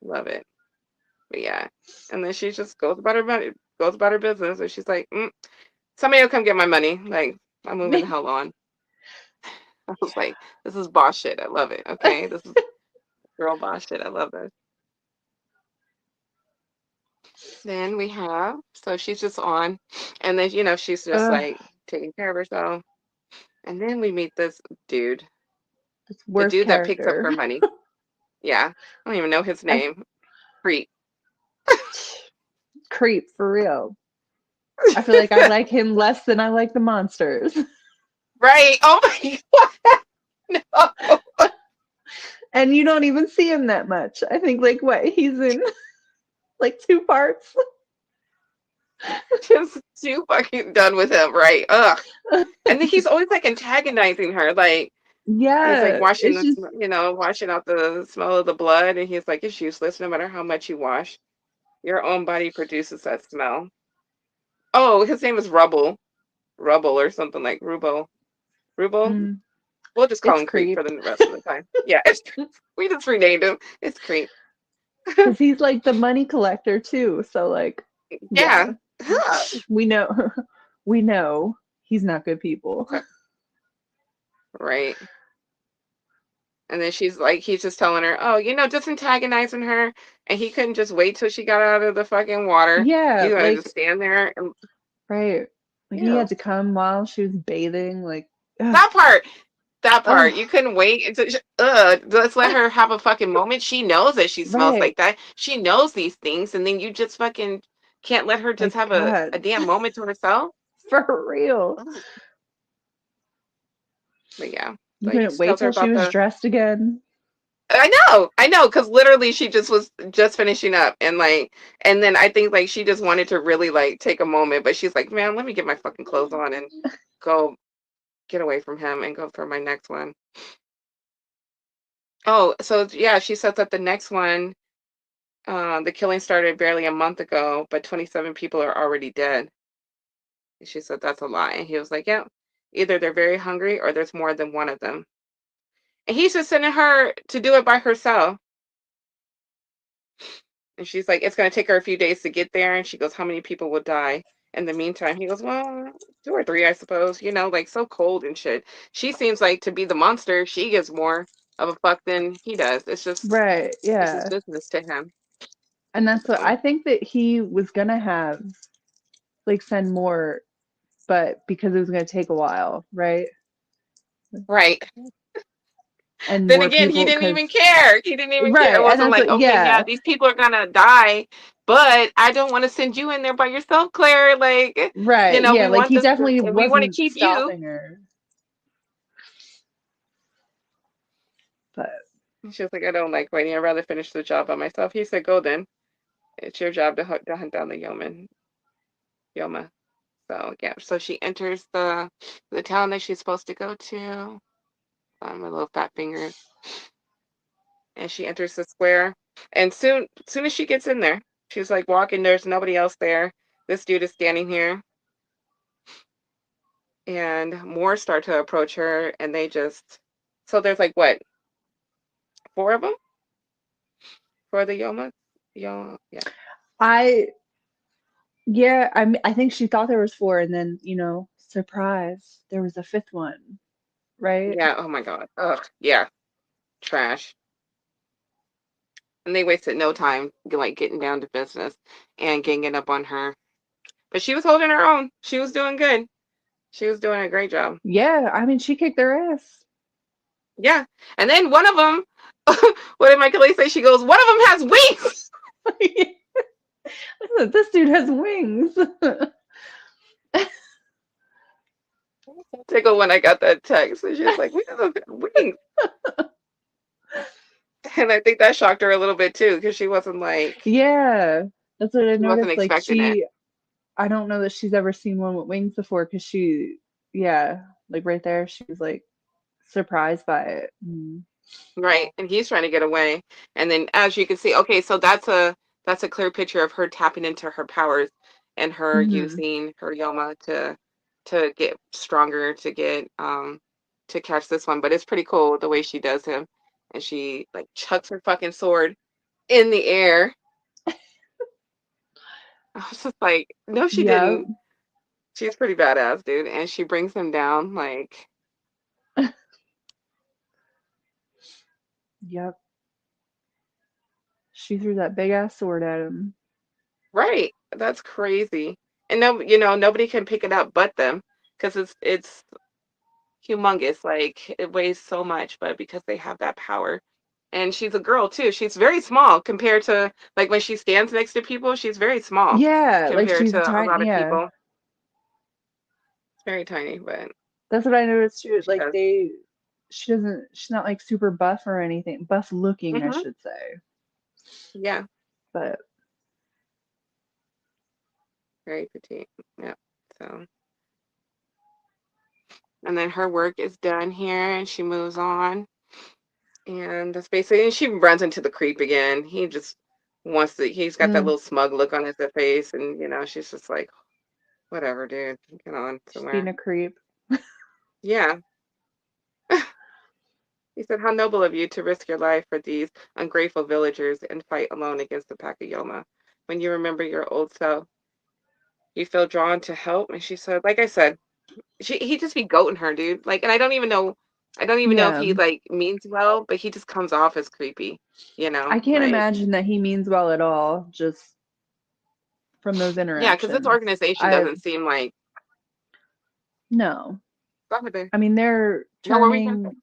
A: Love it. But yeah. And then she just goes about her business. And she's like, somebody will come get my money. Like, I'm moving the hell on. I was like, this is boss shit. I love it. Okay. This is girl boss shit. I love this. Then we have, so she's just on. And then, she's just
B: Ugh,
A: like taking care of herself. And then we meet this dude,
B: it's
A: the
B: worst
A: dude that picks up
B: character.
A: her money. Yeah. I don't even know his
B: I
A: name. Creep.
B: creep for real. I feel like I like him less than I like the monsters.
A: Right. Oh my God. No.
B: And you don't even see him that much. I think like what he's in like two parts.
A: Just too fucking done with him, right? Ugh. And then he's always like antagonizing her. Like he's like
B: Yeah,
A: washing
B: it's just
A: washing out the smell of the blood, and he's like, it's useless no matter how much you wash. Your own body produces that smell. Oh, his name is Rubble or something like Rubo.
B: mm,
A: We'll just call
B: it's
A: him Creep
B: creep
A: for the rest of the time. Yeah, we just renamed him. It's Creep.
B: because he's like the money collector too. So like, yeah,
A: Yeah. Huh.
B: we know, we know he's not good people.
A: Right. And then he's just telling her, oh, just antagonizing her. And he couldn't just wait till she got out of the fucking water.
B: Yeah,
A: He's gonna just
B: like
A: stand there and,
B: right. Like he had
A: ew.
B: to come while she was bathing. Like, ugh,
A: That part, that
B: ugh,
A: part. You couldn't wait until, let's let her have a fucking moment. She knows that she smells
B: right.
A: like that. She knows these things. And then you just fucking can't let her just
B: Like
A: have a
B: God,
A: damn moment to herself.
B: for real.
A: Ugh. But yeah,
B: You
A: so he
B: couldn't
A: just
B: wait
A: tells her
B: till she
A: about
B: was
A: the,
B: dressed again.
A: I know, because literally she just was just finishing up and then I think like she just wanted to really like take a moment, but she's like, man, let me get my fucking clothes on and go get away from him and go for my next one. Oh, so yeah, she says that the next one, the killing started barely a month ago, but 27 people are already dead. And she said that's a lie. And he was like, yeah, either they're very hungry or there's more than one of them. And he's just sending her to do it by herself. And she's like, it's going to take her a few days to get there. And she goes, how many people will die in the meantime? He goes, well, two or three, I suppose. Like so cold and shit. She seems like to be the monster. She gives more of a fuck than he does.
B: Right,
A: It's just
B: yeah.
A: business to him.
B: And that's what
A: So,
B: I think that he was gonna have like send more, but because it was gonna take a while, right?
A: right.
B: And
A: Then
B: more
A: again, he
B: people,
A: didn't
B: because
A: even care. He didn't even care. It
B: right, and
A: wasn't
B: that's
A: like,
B: what,
A: okay, yeah,
B: yeah,
A: these people are going to die. but I don't want to send you in there by yourself, Claire. Like,
B: Right. Yeah,
A: we
B: like
A: want
B: he
A: this,
B: definitely
A: and we want to
B: wasn't
A: keep you.
B: stopping her. But
A: And she was like, I don't like waiting. I'd rather finish the job by myself. He said, go then. It's your job to hunt down the Yoma. So yeah, so she enters the town that she's supposed to go to. My little fat fingers, and she enters the square. And soon as she gets in there, she's like walking. There's nobody else there. This dude is standing here, and more start to approach her, and they just. So there's like what, four of them for the Yoma? Yeah.
B: I yeah, I think she thought there was four, and then, surprise, there was a fifth one, right?
A: Yeah. Oh my God. Ugh. Yeah. Trash. And they wasted no time, like getting down to business and ganging up on her. But she was holding her own. She was doing good. She was doing a great job.
B: Yeah, I mean, she kicked their ass.
A: Yeah. And then one of them, what did my colleague say? She goes, one of them has wings.
B: This dude has wings.
A: Tickled when I got that text. And she was like, we have wings. And I think that shocked her a little bit too, because
B: Yeah, that's what I
A: she wasn't
B: noticed. Like
A: expecting it.
B: I don't know that she's ever seen one with wings before because yeah, like right there, she was like surprised by it.
A: Right. And he's trying to get away. And then as you can see, okay, so that's a clear picture of her tapping into her powers and her
B: Mm-hmm.
A: using her Yoma to get stronger, to catch this one. But it's pretty cool the way she does him. And she like chucks her fucking sword in the air. I was just like, no, she
B: Yep.
A: didn't. She's pretty badass, dude. And she brings him down like,
B: Yep. She threw that big ass sword at him.
A: right. That's crazy. And no, nobody can pick it up but them because it's humongous. Like it weighs so much, but because they have that power. And she's a girl too. She's very small compared to like when she stands next to people, she's very small
B: Yeah, like
A: compared
B: she's
A: to a lot
B: tiny.
A: of
B: Yeah,
A: people. It's very tiny, but
B: that's what I noticed too.
A: she
B: Like
A: does.
B: she's not like super buff or anything. Buff looking, I
A: Hmm.
B: should say.
A: Yeah,
B: But
A: very petite. Yeah. So, and then her work is done here and she moves on. And that's basically, and she runs into the creep again. He just he's got that
B: mm,
A: little smug look on his face. And, she's just like, whatever, dude, get on
B: she's being
A: somewhere.
B: a creep.
A: Yeah. He said, how noble of you to risk your life for these ungrateful villagers and fight alone against the pack of Yoma. When you remember your old self, you feel drawn to help. And she said, like I said, he just be goating her, dude. Like, and I don't even know if
B: Yeah.
A: he like means well, but he just comes off as creepy,
B: I can't
A: like,
B: imagine that he means well at all, just from those
A: yeah, because this
B: interactions.
A: organization
B: I
A: doesn't seem like.
B: No.
A: Go ahead, babe.
B: I mean, they're
A: No, what were you gonna say?
B: turning.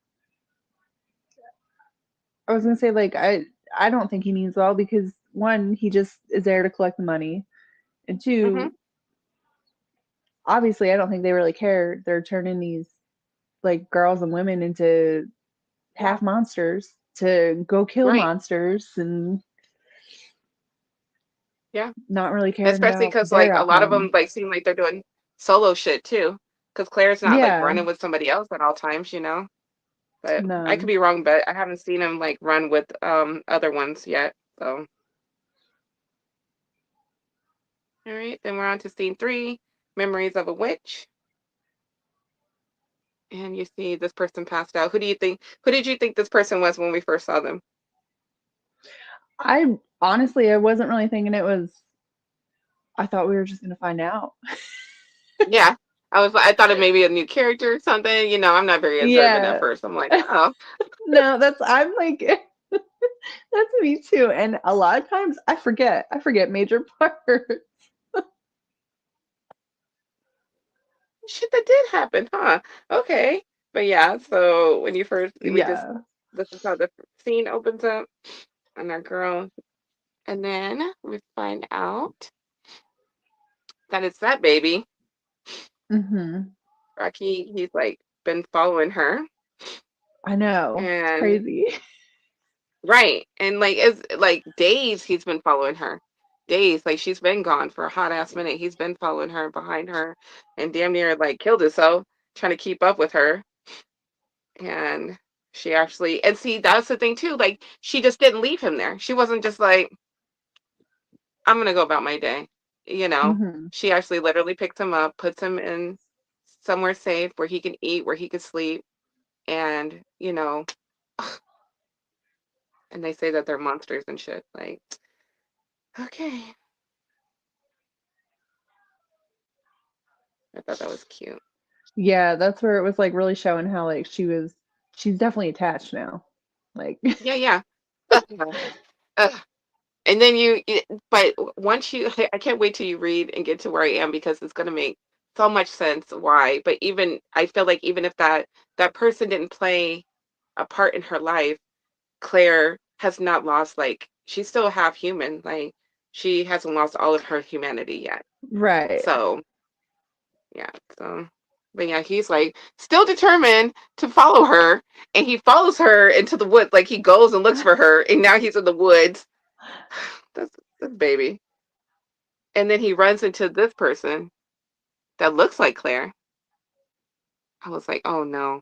B: I was gonna say, like, I don't think he means well because one, he just is there to collect the money, and
A: Mm-hmm.
B: two, obviously, I don't think they really care. They're turning these like girls and women into
A: Yeah,
B: half monsters to go kill
A: right.
B: monsters and
A: Yeah,
B: not really caring
A: especially
B: about
A: because
B: their
A: like a lot of
B: outcome.
A: them like seem like they're doing solo shit too. Because Claire's not like
B: Yeah,
A: running with somebody else at all times. But I could
B: no.
A: be wrong, but I haven't seen him like run with other ones yet. So, all right, then we're on to scene three, Memories of a Witch. And you see this person passed out. Who did you think this person was when we first saw them?
B: I honestly, I wasn't really thinking it was. I thought we were just gonna find out.
A: Yeah. I thought it may be a new character or something. I'm not very observant at
B: Yeah,
A: first. I'm like, oh,
B: no, I'm like, that's me too. And a lot of times I forget major parts.
A: shit, that did happen, huh? Okay. But yeah, so when you first, this
B: Yeah.
A: is how the scene opens up, and our girl. And then we find out that it's that baby.
B: Mm-hmm.
A: Rocky, he's like been following her.
B: I know. It's
A: And
B: crazy.
A: right. And like it's like days he's been following her. Days. Like she's been gone for a hot ass minute. He's been following her behind her and damn near like killed himself trying to keep up with her. And she actually and see that's the thing too. Like she just didn't leave him there. She wasn't just like, I'm gonna go about my day. You know.
B: Mm-hmm.
A: She actually literally picks him up, puts him in somewhere safe where he can eat, where he can sleep, and and they say that they're monsters and shit. Like, okay. I thought that was cute.
B: Yeah, that's where it was like really showing how like she's definitely attached now. Like
A: Yeah, yeah. Ugh, ugh. And then but once you, I can't wait till you read and get to where I am because it's gonna make so much sense why. But even I feel like even if that person didn't play a part in her life, Claire has not lost like she's still half human. Like she hasn't lost all of her humanity yet.
B: right.
A: So yeah, so but yeah, he's like still determined to follow her, and he follows her into the woods. Like he goes and looks for her, and now he's in the woods. That's baby. And then he runs into this person that looks like Claire. I was like, oh no,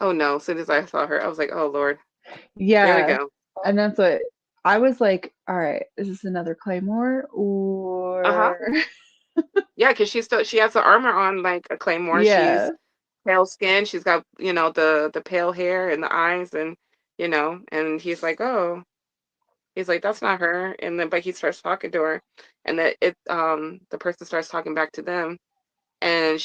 A: oh no. As soon as I saw her, I was like, oh Lord, there we
B: Yeah.
A: go.
B: And that's what I was like, all right, is this another Claymore
A: Uh huh.
B: or
A: Yeah, because she has the armor on like a Claymore. She's
B: yeah.
A: pale skin. She's got the pale hair and the eyes and and he's like, oh. He's like, that's not her. And then, but he starts talking to her, and the person starts talking back to them. And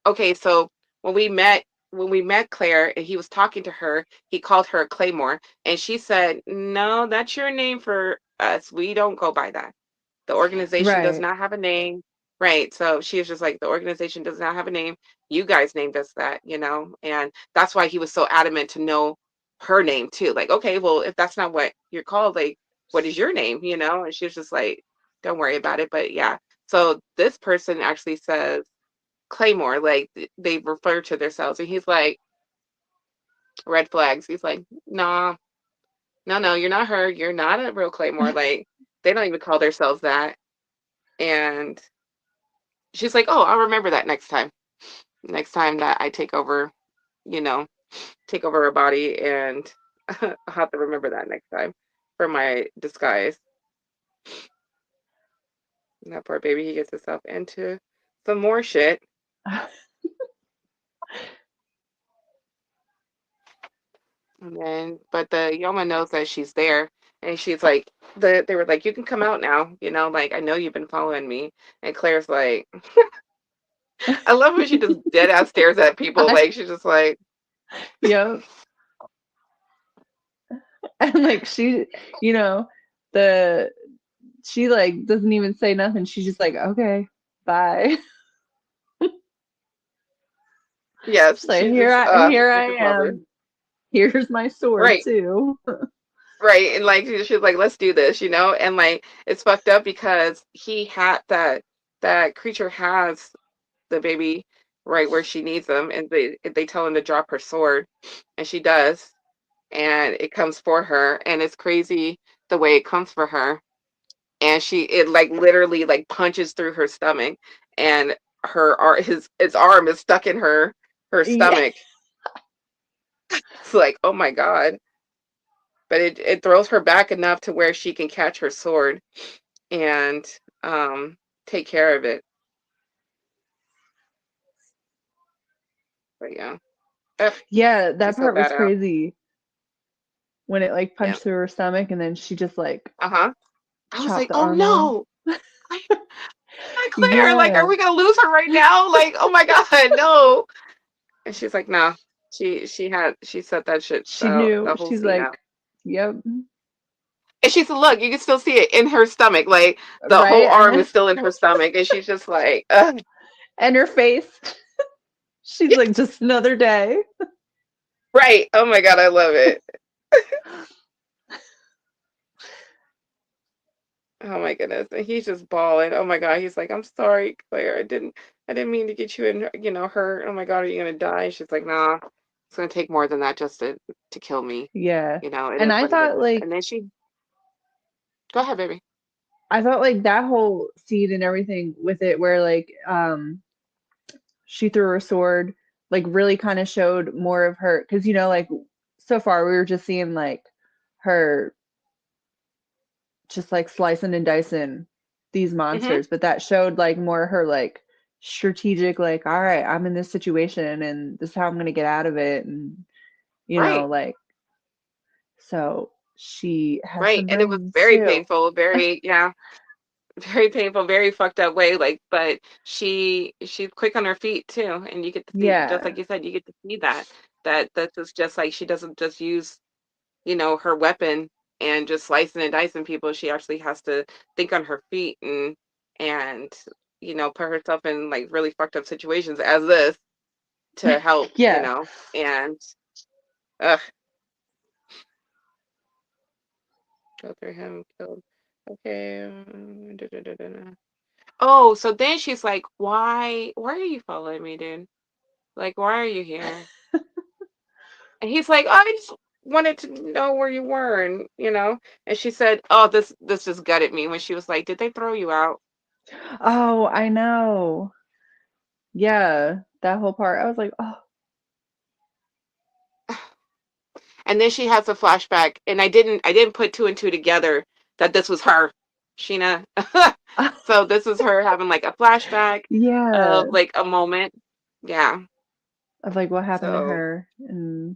A: okay, so when we met Claire and he was talking to her, he called her Claymore, and she said, no, that's your name for us. We don't go by that. The organization does
B: Right.
A: not have a name. Right. So she was just like, the organization does not have a name. You guys named us that. And that's why he was so adamant to know her name too. Like, okay, well, if that's not what you're called, like, what is your name? And she was just like, don't worry about it. But yeah. So this person actually says Claymore, like they refer to themselves. And he's like, red flags. He's like, nah, no, no, you're not her. You're not a real Claymore. Like, they don't even call themselves that. And she's like, oh, I'll remember that next time. Next time that I you know, take over her body, and I'll have to remember that next time for my disguise. And that poor baby, he gets himself into some more shit. And then, but the Yoma knows that she's there, and she's like, they were like, you can come out now, like I know you've been following me. And Claire's like, I love when she just dead ass stares at people,
B: I,
A: like she's just like,
B: yep. And like you know, the she like doesn't even say nothing. She's just like, okay, bye.
A: yes,
B: She's like, here
A: I
B: I
A: just love her.
B: am. Here's my sword
A: Right.
B: too.
A: Right. And like she's like, let's do this. And like it's fucked up because he had that creature has the baby right where she needs them, and they tell him to drop her sword, and she does, and it comes for her, and it's crazy the way it comes for her. And it like literally like punches through her stomach, and his arm is stuck in her
B: Yeah.
A: stomach. It's like, oh my God. But it throws her back enough to where she can catch her sword and take care of it. But yeah. Ugh,
B: Yeah, that
A: she's so
B: part was
A: badass.
B: crazy when it like
A: Yeah.
B: punched through her stomach and then she just like
A: Uh-huh. I was
B: chopped
A: like,
B: the
A: oh
B: arm off.
A: no. Claire, not Claire. Like, are
B: Yeah.
A: we gonna lose her right now? Like, oh my God, no. And she's like, nah. She set that shit
B: She knew.
A: the whole
B: She's
A: scene out.
B: like, yep.
A: And she said, look, you can still see it in her stomach. Like the whole
B: Right?
A: arm is still in her stomach. And she's just like, ugh.
B: And her face. She's like, just another day.
A: Right. Oh my God, I love it. Oh my goodness. And he's just bawling. Oh my God. He's like, I'm sorry, Claire. I didn't mean to get you in, hurt. Oh my God, are you gonna die? She's like, nah, it's gonna take more than that just to kill me.
B: Yeah.
A: It
B: And
A: is
B: I
A: what it
B: thought
A: is.
B: like
A: And then she, go ahead, baby.
B: I thought like that whole scene and everything with it where like she threw her sword like really kind of showed more of her because like so far we were just seeing like her just like slicing and dicing these
A: Mm-hmm.
B: monsters, but that showed like more her like strategic like all right, I'm in this situation and this is how I'm going to get out of it and
A: Right.
B: like so she has
A: Right.
B: some
A: And it was
B: brains
A: very
B: too.
A: painful, very, yeah, very painful, very fucked up way. Like, but she's quick on her feet too. And you get to see, just
B: Yeah.
A: like you said, you get to see that this is just like she doesn't just use her weapon and just slicing and dicing people. She actually has to think on her feet and put herself in like really fucked up situations as this to help,
B: Yeah.
A: and ugh, go through him, killed. Okay. Da, da, da, da, da. Oh, so then she's like, why are you following me, dude? Like, why are you here? And he's like, I just wanted to know where you were, and she said, oh, this just gutted me when she was like, did they throw you out?
B: Oh, I know. Yeah, that whole part. I was like, oh.
A: And then she has a flashback, and I didn't put two and two together that this was her, Sheena. So this is her having like a flashback of
B: Yeah,
A: like a moment. Yeah.
B: of like what happened to
A: So,
B: her
A: hmm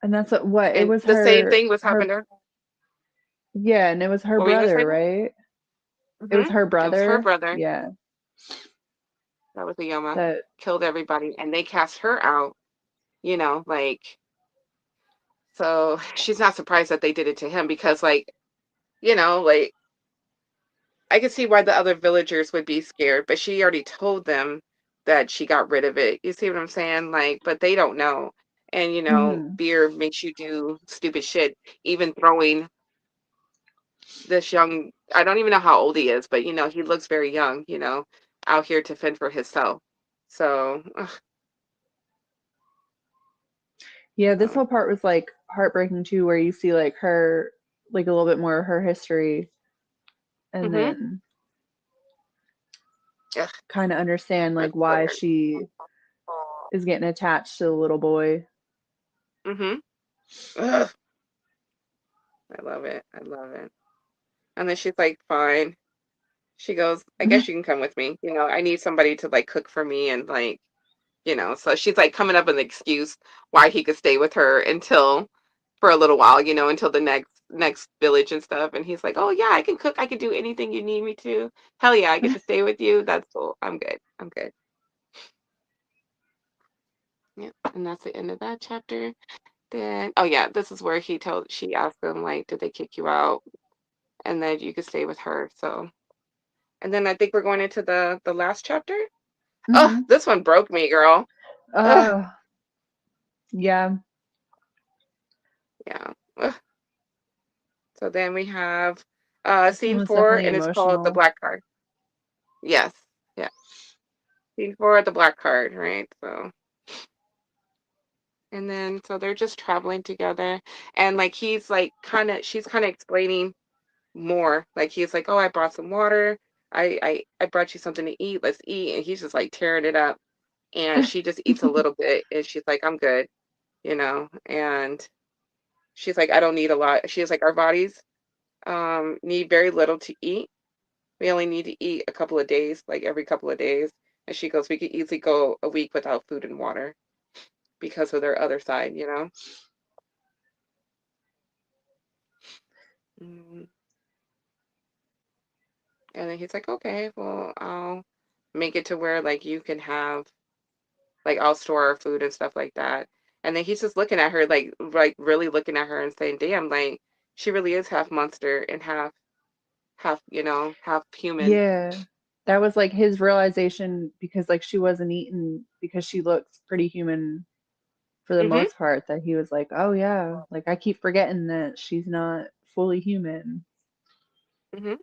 B: and that's what it
A: and
B: was
A: the same
B: her
A: thing was happening to her.
B: yeah, and it was her
A: What were you gonna say?
B: brother, right? It was
A: Hmm.
B: her
A: It was her
B: brother.
A: brother.
B: Yeah,
A: That was a Yoma.
B: that
A: Killed everybody, and they cast her out. Like, so she's not surprised that they did it to him because, like I could see why the other villagers would be scared, but she already told them that she got rid of it. You see what I'm saying? Like, but they don't know. And,
B: mhm.
A: fear makes you do stupid shit, even throwing this young, I don't even know how old he is, but, he looks very young, out here to fend for himself. So,
B: Yeah, this
A: uh,
B: whole part was like heartbreaking too, where you see like her like a little bit more of her history and
A: mm-hmm.
B: then
A: Ugh,
B: kind of understand
A: for
B: like why
A: Claire.
B: she is getting attached to the little boy.
A: Mm-hmm. Ugh, I love it. I love it. And then she's like, fine. She goes, I guess you can come with me. I need somebody to like cook for me and like, so she's like coming up with an excuse why he could stay with her until for a little while, until the next village and stuff. And he's like, oh yeah, I can cook. I can do anything you need me to. Hell yeah, I get to stay with you. That's cool. I'm good. I'm good. Yeah. And that's the end of that chapter. Then, oh yeah, this is where she asked him like, did they kick you out? And then you could stay with her. So, and then I think we're going into the last chapter. Oh,
B: Hmm.
A: this one broke me, girl. Ugh,
B: Uh, yeah.
A: yeah. Ugh. So then we have
B: This one
A: scene
B: was
A: four,
B: definitely
A: and it's called the
B: emotional.
A: black card. Yes. Yeah. Scene four, the black card, right? So, and then so they're just traveling together, and like she's kind of explaining more. Like he's like, oh, I brought some water. I brought you something to eat. Let's eat. And he's just like tearing it up, and she just eats a little bit, and she's like, I'm good, and she's like, I don't need a lot. She's like, our bodies need very little to eat. We only need to eat a couple of days, like every couple of days. And she goes, we could easily go a week without food and water because of their other side. Mm. And then he's like, okay, well, I'll make it to where like you can have like I'll store our food and stuff like that. And then he's just looking at her like really looking at her and saying, damn, like she really is half monster and half human.
B: Yeah. That was like his realization because like she wasn't eaten because she looks pretty human for the
A: Mhm.
B: most part, that he was like, oh yeah, like I keep forgetting that she's not fully human.
A: Mhm.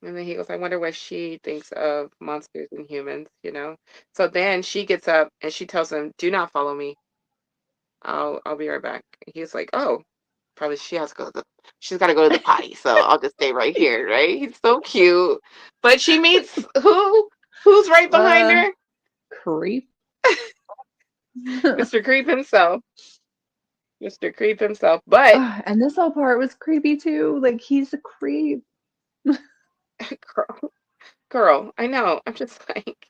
A: And then he goes, I wonder what she thinks of monsters and humans, you know? So then she gets up and she tells him, do not follow me. I'll be right back. He's like, oh, probably she has to go to she's got to go to the potty, so I'll just stay right here, right? He's so cute. But she meets who? Who's right behind
B: Uh,
A: her?
B: Creep.
A: Mr. Creep himself. Mr. Creep himself. But
B: And this whole part was creepy too. Like he's a creep.
A: girl, girl, I know. I'm just like,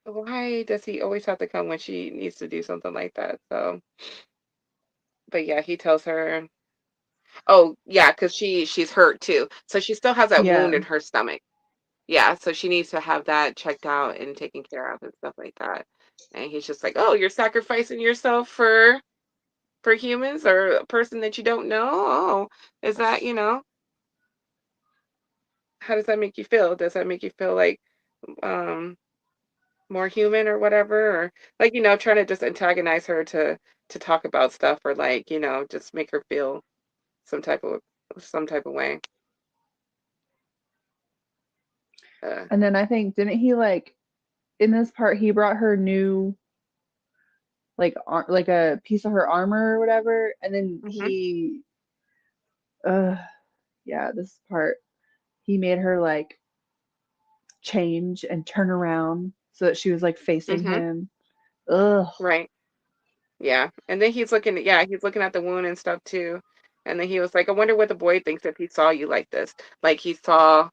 A: why does he always have to come when she needs to do something like that? So, but yeah, he tells her, oh yeah, because she's hurt too. So she still has that wound
B: Yeah.
A: in her stomach. Yeah, so she needs to have that checked out and taken care of and stuff like that. And he's just like, "Oh, you're sacrificing yourself for humans or a person that you don't know? Oh, is that, how does that make you feel? Does that make you feel like um more human or whatever? Or like, trying to just antagonize her to talk about stuff or like, just make her feel some type of some type of way. Uh,
B: And then I think didn't he like in this part he brought her new like like a piece of her armor or whatever, and then
A: mhm,
B: he uh yeah, this part he made her like change and turn around so that she was like facing
A: mhm,
B: him. Ugh.
A: right. Yeah. And then he's looking at the wound and stuff too. And then he was like, I wonder what the boy thinks if he saw you like this. Like he saw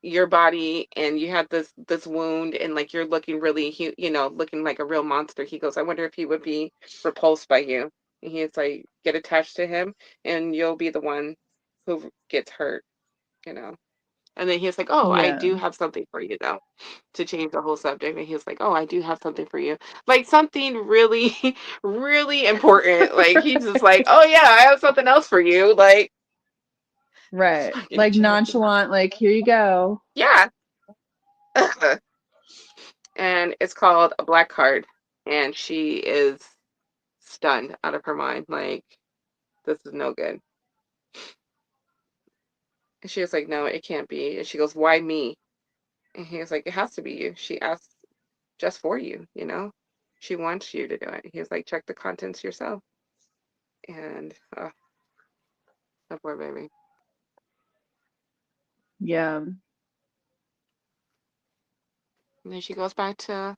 A: your body and you have this wound and like you're looking really looking like a real monster. He goes, I wonder if he would be repulsed by you. And he's like, get attached to him and you'll be the one who gets hurt. And then he was like, oh, I
B: Yeah.
A: do have something for you though, to change the whole subject. And he was like, oh, I do have something for you. Like something really, really important. Like he's just like,
B: Right.
A: oh yeah, I have something else for you. Like
B: Right.
A: fucking
B: Like
A: Jack.
B: nonchalant, like here you go.
A: Yeah. And it's called a black card. And she is stunned out of her mind. Like, this is no good. And she was like, no, it can't be. And she goes, why me? And he was like, it has to be you. She asked just for you. She wants you to do it. He was like, check the contents yourself. And that poor baby.
B: Yeah.
A: And then she goes back to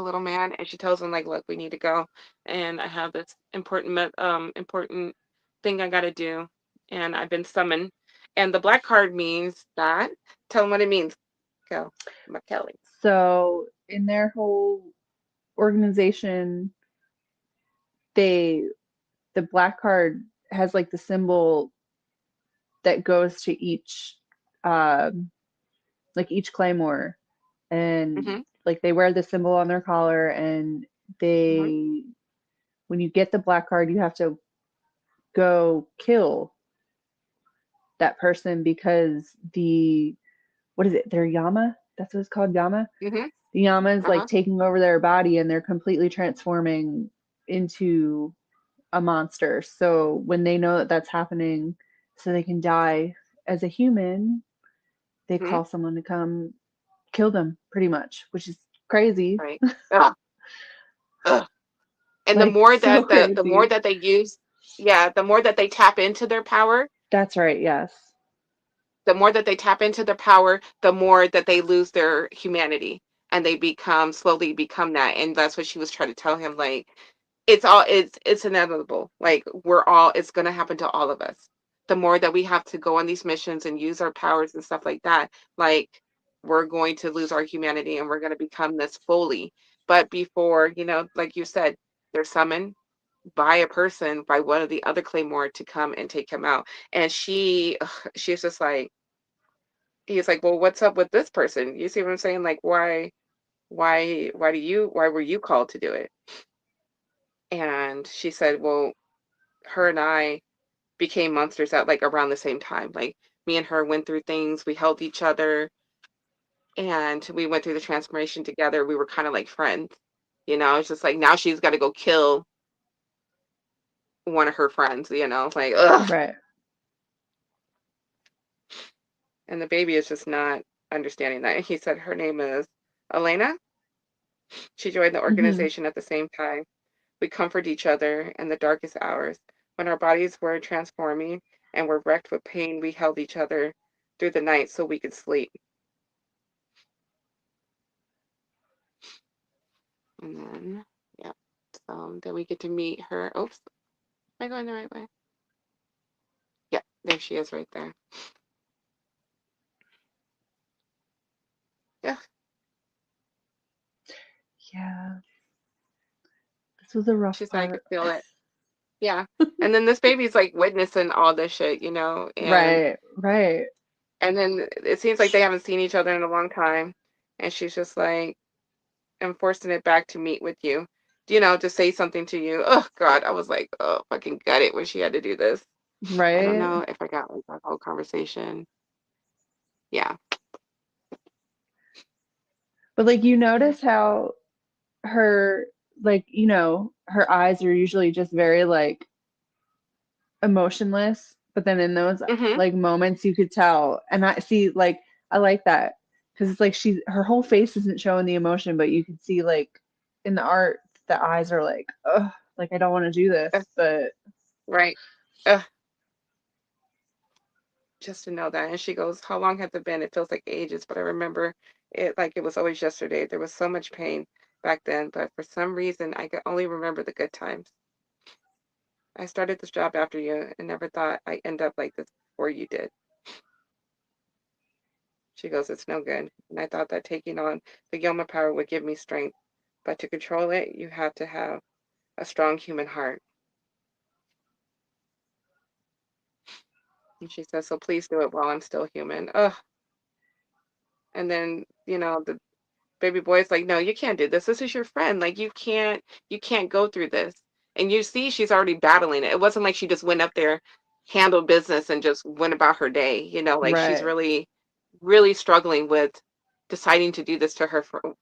A: little man and she tells him like, look, we need to go. And I have this important thing I gotta do. And I've been summoned. And the black card means that. Tell him what it means. Go. Kelly.
B: So in their whole organization, they the black card has like the symbol that goes to each um like each claymore, and
A: Mm-hmm.
B: like they wear the symbol on their collar, and
A: Mm-hmm.
B: they when you get the black card you have to go kill that person because the what is it, their yama, that's what it's called, yama.
A: Mm-hmm.
B: The yama is like
A: Uh-huh.
B: taking over their body and they're completely transforming into a monster. So when they know that that's happening, so they can die as a human, they
A: Mm-hmm.
B: call someone to come kill them, pretty much, which is crazy.
A: Right. Ugh. Ugh. And the
B: Like
A: more
B: so
A: that the more
B: crazy.
A: that they use, yeah, the more that they tap into their power,
B: That's right, yes.
A: the more that they lose their humanity and they slowly become that. And that's what she was trying to tell him. Like, it's inevitable. Like, it's going to happen to all of us. The more that we have to go on these missions and use our powers and stuff like that, like, we're going to lose our humanity and we're going to become this fully. But before, like you said, they're summoned by a person, by one of the other Claymore to come and take him out. And she's just like, he's like, well, what's up with this person? You see what I'm saying? Like, why were you called to do it? And she said, well, her and I became monsters at like around the same time. Like me and her went through things, we held each other, and we went through the transformation together. We were kind of like friends, you know. It's just like now she's got to go kill one of her friends, you know. It's like ugh.
B: Right.
A: And the baby is just not understanding that. And he said her name is Elena. She joined the
B: Hmm.
A: organization at the same time. We comfort each other in the darkest hours. When our bodies were transforming and were wrecked with pain, we held each other through the night so we could sleep. And then, yeah, so then we get to meet her. Oops, am I going the right way? Yeah, there she is right there. Yeah,
B: Yeah. This was a rough
A: she said I could
B: part.
A: feel it. Yeah. And then this baby's like witnessing all this shit, you know,
B: Right. Right.
A: and then it seems like they haven't seen each other in a long time. And she's just like, I'm forcing it back to meet with you, you know, to say something to you. Oh God, I was like, oh, fucking gut it when she had to do this. I don't
B: Right.
A: know if I got like that whole conversation. Yeah.
B: But like you
A: Yeah.
B: notice how her like, her eyes are usually just very like emotionless, but then in those
A: Mm-hmm.
B: like moments you could tell. And I see like I like that because it's like her whole face isn't showing the emotion, but you can see like in the art the eyes are like, oh, like I don't want to do this, but
A: Right. Just to know that. And she goes, how long has it been? It feels like ages, but I remember it like it was always yesterday. There was so much pain back then, but for some reason, I could only remember the good times. I started this job after you and never thought I'd end up like this before you did. She goes, it's no good. And I thought that taking on the Yoma power would give me strength, but to control it, you have to have a strong human heart. And she says, so please do it while I'm still human. Ugh. And then, you know, the baby boy's like, no, you can't do this. This is your friend. Like you can't go through this. And you see she's already battling it. It wasn't like she just went up there, handled business and just went about her day. You know, like she's
B: right.
A: really, really struggling with deciding to do this to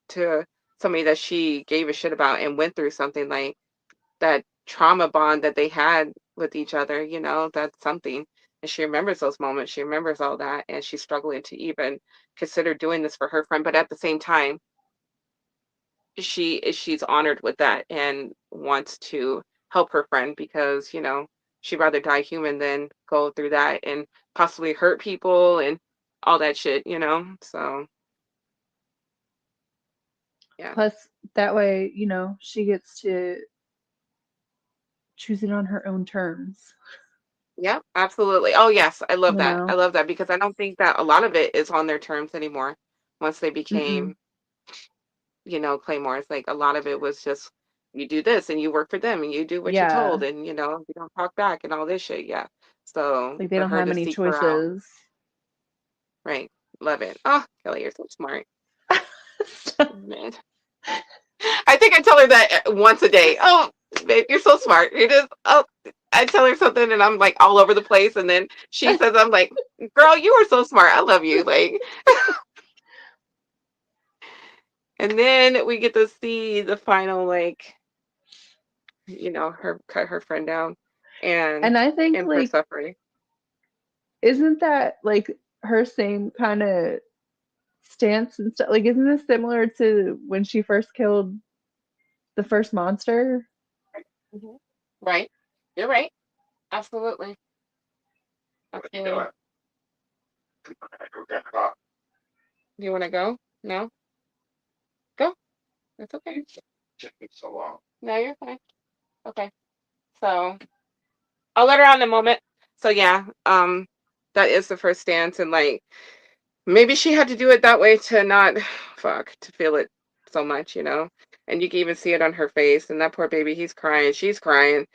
A: to somebody that she gave a shit about and went through something like that trauma bond that they had with each other, you know, that's something. And she remembers those moments. She remembers all that. And she's struggling to even consider doing this for her friend. But at the same time, she's honored with that and wants to help her friend because she'd rather die human than go through that and possibly hurt people and all that shit. So yeah.
B: Plus that way, she gets to choose it on her own terms,
A: Yeah, absolutely. Oh yes, I love
B: you
A: that. I
B: know?
A: love that because I don't think that a lot of it is on their terms anymore once they
B: Mm-mm.
A: became Claymores. Like a lot of it was just you do this and you work for them and you do what you're told
B: Yeah.
A: and you don't talk back and all this shit. Yeah. So
B: Like they
A: for
B: don't
A: her
B: have
A: to
B: any
A: seek her out,
B: choices.
A: right? Love it. Oh, Kelly, you're so smart. Man. I think I tell her that once a day. Oh, babe, you're so smart. You're just I tell her something and I'm like all over the place and then she says I'm like, girl, you are so smart. I love you. Like and then we get to see the final like her cut her friend down and
B: And I think
A: and her
B: like
A: suffering.
B: isn't that like her same kind of stance and stuff? Like isn't this similar to when she first killed the first monster?
A: Mhm. Right. You're right. Absolutely. Absolutely. Do you want to go? No? Go. That's okay. No, you're fine. Okay. So I'll let her out in a moment. So yeah, that is the first stance and like maybe she had to do it that way to not to feel it so much. And you can even see it on her face and that poor baby, he's crying, she's crying.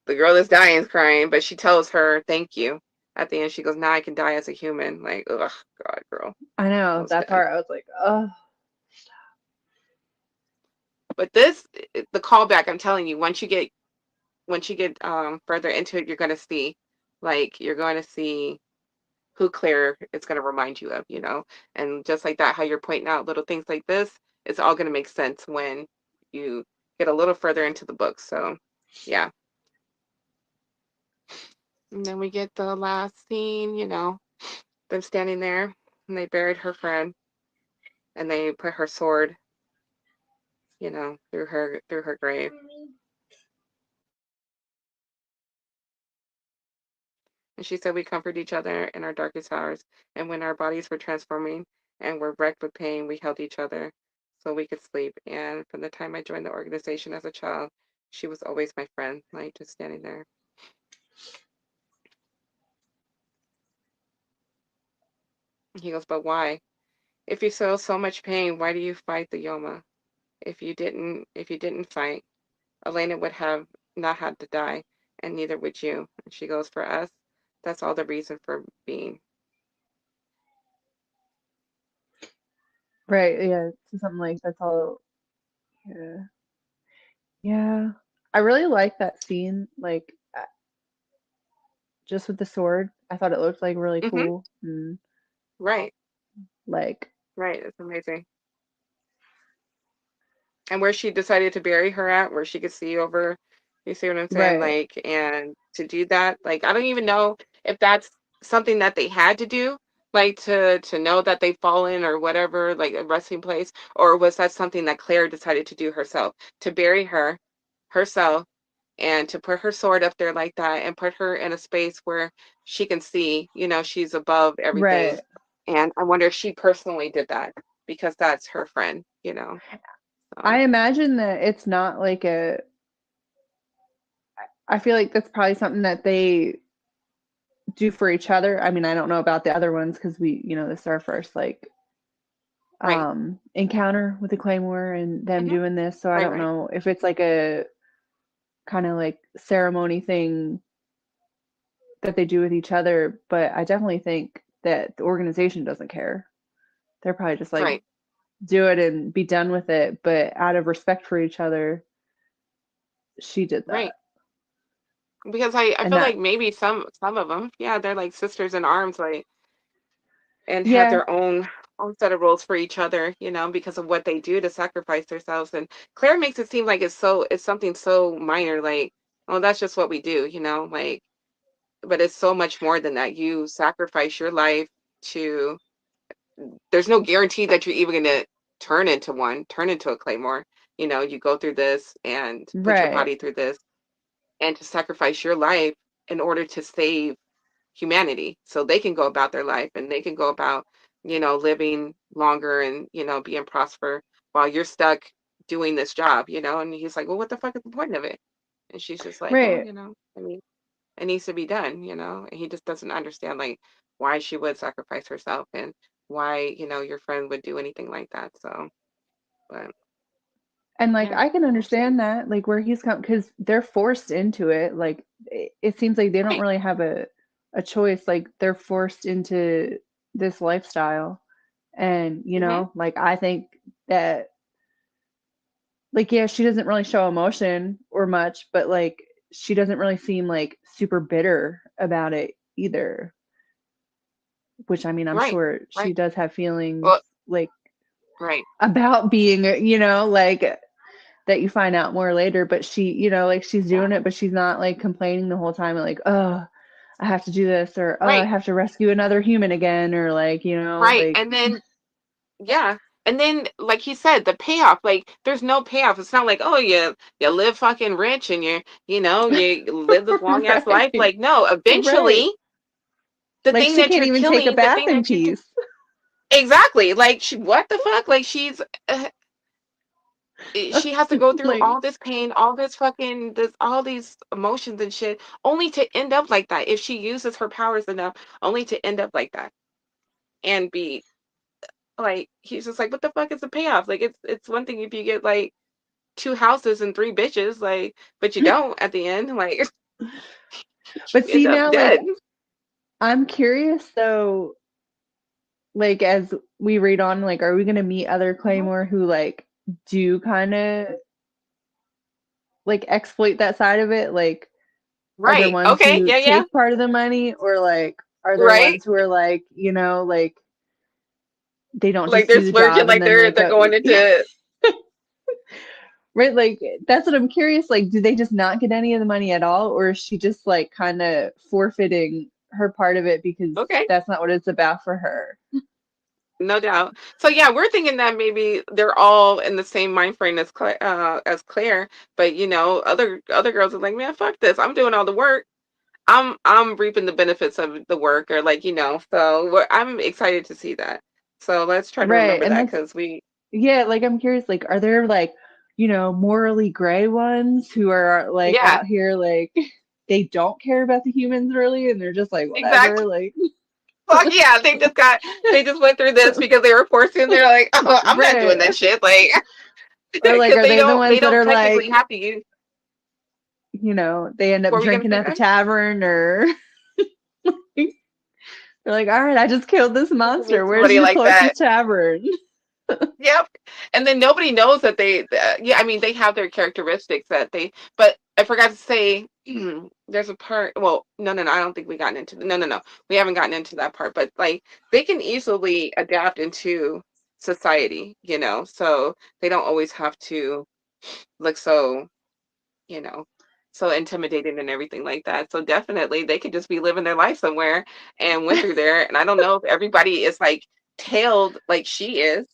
A: The girl that's dying is crying, but she tells her thank you. At the end, she goes, now I can die as a human. Like, ugh, God, girl.
B: I
A: I
B: know
A: was
B: that
A: done.
B: part. I was like, oh,
A: But the callback, I'm telling you, once you get further into it, you're gonna see who Claire is going to remind you of, you know? And just like that, how you're pointing out little things like this, it's all going to make sense when you get a little further into the book. So, yeah. And then we get the last scene, you know, them standing there and they buried her friend and they put her sword, you know, through her grave. And she said we comfort each other in our darkest hours, and when our bodies were transforming and were wrecked with pain, we held each other so we could sleep. And from the time I joined the organization as a child, she was always my friend, like just standing there. And he goes, but why? If you feel so much pain, why do you fight the Yoma? If you didn't fight, Elena would have not had to die, and neither would you. And she goes, for us, that's all the reason for being.
B: Right, yeah, so something like that's all. Yeah. Yeah. I really like that scene, like just with the sword. I thought it looked like really
A: Mm-hmm.
B: cool and
A: Right.
B: like
A: Right. It's amazing. And where she decided to bury her at, where she could see over, you see what I'm saying?
B: right.
A: Like, and to do that, like, I don't even know if that's something that they had to do, like to know that they've fallen or whatever, like a resting place, or was that something that Claire decided to do herself, to bury her herself and to put her sword up there like that and put her in a space where she can see, you know, she's above everything.
B: Right.
A: And I wonder if she personally did that because that's her friend, you know.
B: I
A: So,
B: imagine that it's not like I feel like that's probably something that they do for each other. I mean, I don't know about the other ones because this is our first like
A: right.
B: encounter with the Claymore and them
A: Hmm.
B: doing this. So I
A: Right,
B: don't
A: right,
B: know if it's like a kind of like ceremony thing that they do with each other, but I definitely think that the organization doesn't care. They're probably just like
A: right,
B: do it and be done with it, but out of respect for each other, she did that.
A: right. Because I
B: And
A: feel
B: that
A: like maybe some of them, yeah, they're like sisters in arms, like, and have
B: yeah,
A: their own set of rules for each other, you know, because of what they do to sacrifice themselves. And Claire makes it seem like it's something so minor, like, oh, that's just what we do, you know, like, but it's so much more than that. You sacrifice your life to. There's no guarantee that you're even gonna turn into a Claymore. You know, you go through this and put your
B: right.
A: body through this and to sacrifice your life in order to save humanity so they can go about their life and they can go about, you know, living longer and, you know, being prosper while you're stuck doing this job, you know. And he's like, well, what the fuck is the point of it? And she's just like, well,
B: Right.
A: you know, I mean, it needs to be done, you know. And he just doesn't understand like why she would sacrifice herself and why, you know, your friend would do anything like that. So, but
B: And like
A: yeah,
B: I can
A: we'll see.
B: understand that, like where he's come because they're forced into it. Like it seems like they don't
A: Right.
B: really have a choice. Like they're forced into this lifestyle. And,
A: Hmm.
B: like I think that like yeah, she doesn't really show emotion or much, but like she doesn't really seem like super bitter about it either. Which I mean, I'm
A: Right.
B: sure she
A: Right.
B: does have feelings
A: Well,
B: like
A: right.
B: about being, like that you find out more later, but she, like she's doing it, but she's not like complaining the whole time, like, oh, I have to do this, or oh, I
A: Right.
B: have to rescue another human again, or like,
A: Right.
B: like
A: And then yeah. And then, like he said, the payoff, like, there's no payoff. It's not like, oh, you live fucking rich and you live this long ass life.
B: right,
A: Like, no,
B: right.
A: eventually, the
B: Like
A: thing
B: she
A: that
B: can't
A: you're
B: even take a
A: killing, the
B: bath
A: thing
B: in
A: that you do,
B: peace.
A: exactly. Like, what the fuck? Like, she has to go through
B: like,
A: all this pain, all this fucking, all these emotions and shit, only to end up like that. If she uses her powers enough, only to end up like that and be like, he's just like, what the fuck is the payoff? Like, it's one thing if you get like two houses and three bitches, like, but you don't at the end, like,
B: but
A: you end
B: see
A: up
B: now, like
A: dead.
B: I'm curious though, like as we read on, like, are we gonna meet other
A: Mhm.
B: Claymore who like do kind of like exploit that side of it? Like, are there
A: Right.
B: ones
A: Okay.
B: who
A: Yeah. Yeah.
B: take part of the money, or like are there
A: right?
B: ones who are like, like they don't
A: Like
B: just
A: they're
B: do the
A: splurging,
B: job and
A: like
B: then
A: they're
B: like
A: they're
B: go,
A: going into
B: right? Like that's what I'm curious. Like, do they just not get any of the money at all, or is she just like kind of forfeiting her part of it because
A: okay.
B: that's not what it's about for her?
A: No doubt. So yeah, we're thinking that maybe they're all in the same mind frame as Claire, but other girls are like, man, fuck this. I'm doing all the work. I'm reaping the benefits of the work, or like So I'm excited to see that. So let's try to
B: Right.
A: remember
B: And
A: that
B: that's,
A: because we,
B: yeah, like I'm curious, like, are there like, morally gray ones who are like
A: yeah,
B: out here like they don't care about the humans really and they're just like whatever,
A: exactly.
B: like
A: Fuck yeah, they just went through this because they were forced in. They're like, oh, I'm not doing
B: right.
A: that shit, like
B: Or like
A: because
B: are they the
A: they
B: ones that
A: don't
B: are like,
A: technically have to use.
B: they end up
A: What were we gonna
B: drinking
A: say,
B: at the
A: guys?
B: tavern or they're like, all right, I just killed this
A: Just to meet
B: monster. Where's
A: somebody
B: your
A: like that.
B: closest tavern?
A: Yep. And then nobody knows that yeah, I mean, they have their characteristics but I forgot to say, there's a part, well, no, no, no, I don't think we gotten into, no, no, no, we haven't gotten into that part, but like they can easily adapt into society, so they don't always have to look you know, so intimidating and everything like that. So definitely they could just be living their life somewhere and went through there. And I don't know if everybody is like tailed like she is.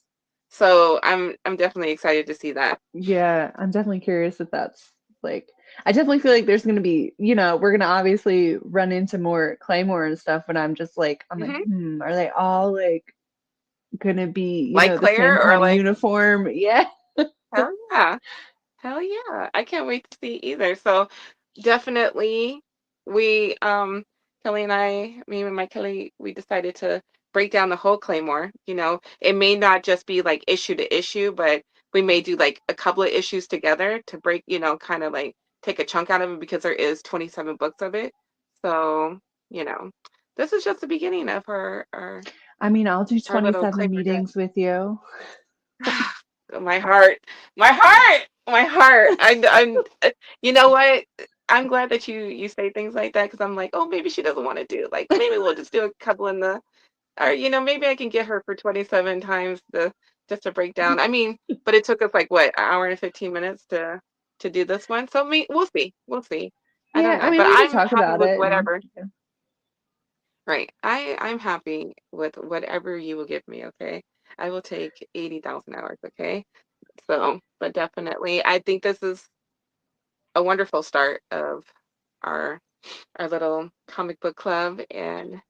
A: So I'm definitely excited to see that.
B: Yeah, I'm definitely curious if that's like, I definitely feel like there's going to be, we're going to obviously run into more Claymore and stuff, but I'm like,
A: Hmm.
B: are they all like going to be,
A: Like
B: the same
A: Claire or
B: kind of
A: like,
B: uniform? Yeah.
A: hell yeah. Hell yeah. I can't wait to see either. So definitely we Kelly and me and my Kelly, we decided to break down the whole Claymore. It may not just be like issue to issue, but we may do like a couple of issues together to break, kind of like take a chunk out of it because there is 27 books of it. So, you know, this is just the beginning of
B: I mean, I'll do
A: our little
B: 27
A: Claymore journey.
B: meetings with you.
A: My heart, my heart, my heart. You know what? I'm glad that you say things like that because I'm like, oh, maybe she doesn't want to do. Like, maybe we'll just do a couple or maybe I can get her for 27 times just to break down. I mean, but it took us like what, an hour and 15 minutes to do this one. So we'll see. I don't
B: Yeah, I
A: know,
B: mean,
A: but
B: we could
A: I'm
B: talk
A: happy
B: about
A: with
B: it and
A: whatever. Right. I'm happy with whatever you will give me. Okay. I will take 80,000 hours. Okay. So, but definitely, I think this is a wonderful start of our our little comic book club and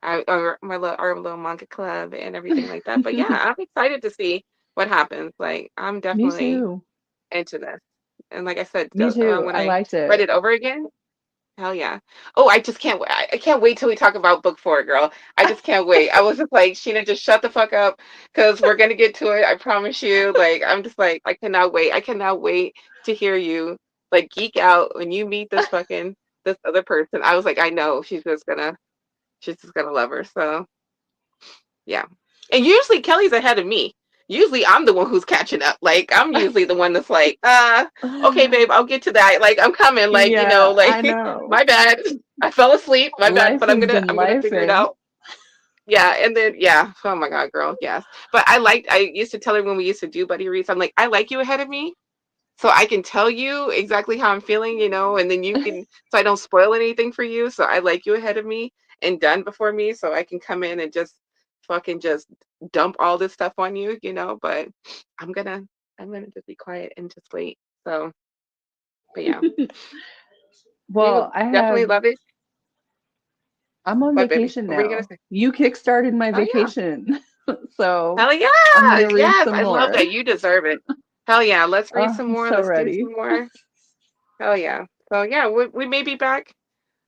A: our little manga club and everything like that. But yeah, I'm excited to see what happens. Like, I'm
B: me
A: definitely
B: too.
A: into this. And like I said,
B: Me too.
A: when
B: I
A: I
B: liked
A: read
B: it.
A: it over again, hell yeah. Oh, I just can't wait. I can't wait till we talk about book four, girl. I just can't wait. I was just like, Sheena, just shut the fuck up because we're gonna get to it. I promise you. Like, I'm just like, I cannot wait. I cannot wait to hear you like geek out when you meet this other person. I was like, I know she's just gonna love her. So yeah. And usually Kelly's ahead of me. Usually I'm the one who's catching up. Like I'm usually the one that's like, okay, babe, I'll get to that. Like I'm coming. Like,
B: Yeah,
A: like
B: I know.
A: my bad. I fell asleep. My bad.
B: Life
A: But
B: has been
A: I'm gonna figure it
B: lifing.
A: out. Yeah, and then yeah. Oh my God, girl. Yes. But I used to tell her when we used to do buddy reads, I'm like, I like you ahead of me. So I can tell you exactly how I'm feeling, and then you can so I don't spoil anything for you. So I like you ahead of me and done before me so I can come in and just fucking just dump all this stuff on you, but I'm gonna I'm gonna just be quiet and just wait. So, but yeah, we
B: Well,
A: would definitely love it.
B: I'm on
A: What, baby?
B: vacation
A: What were you gonna
B: now.
A: say?
B: You kickstarted my
A: Oh yeah.
B: vacation. So
A: Hell
B: I'm
A: yeah.
B: gonna read
A: Yes,
B: some
A: I love
B: more.
A: that. You deserve it. Hell yeah. Let's read
B: Oh,
A: some
B: I'm
A: more.
B: so
A: Let's do
B: ready.
A: some more. Hell yeah. So yeah, we may be back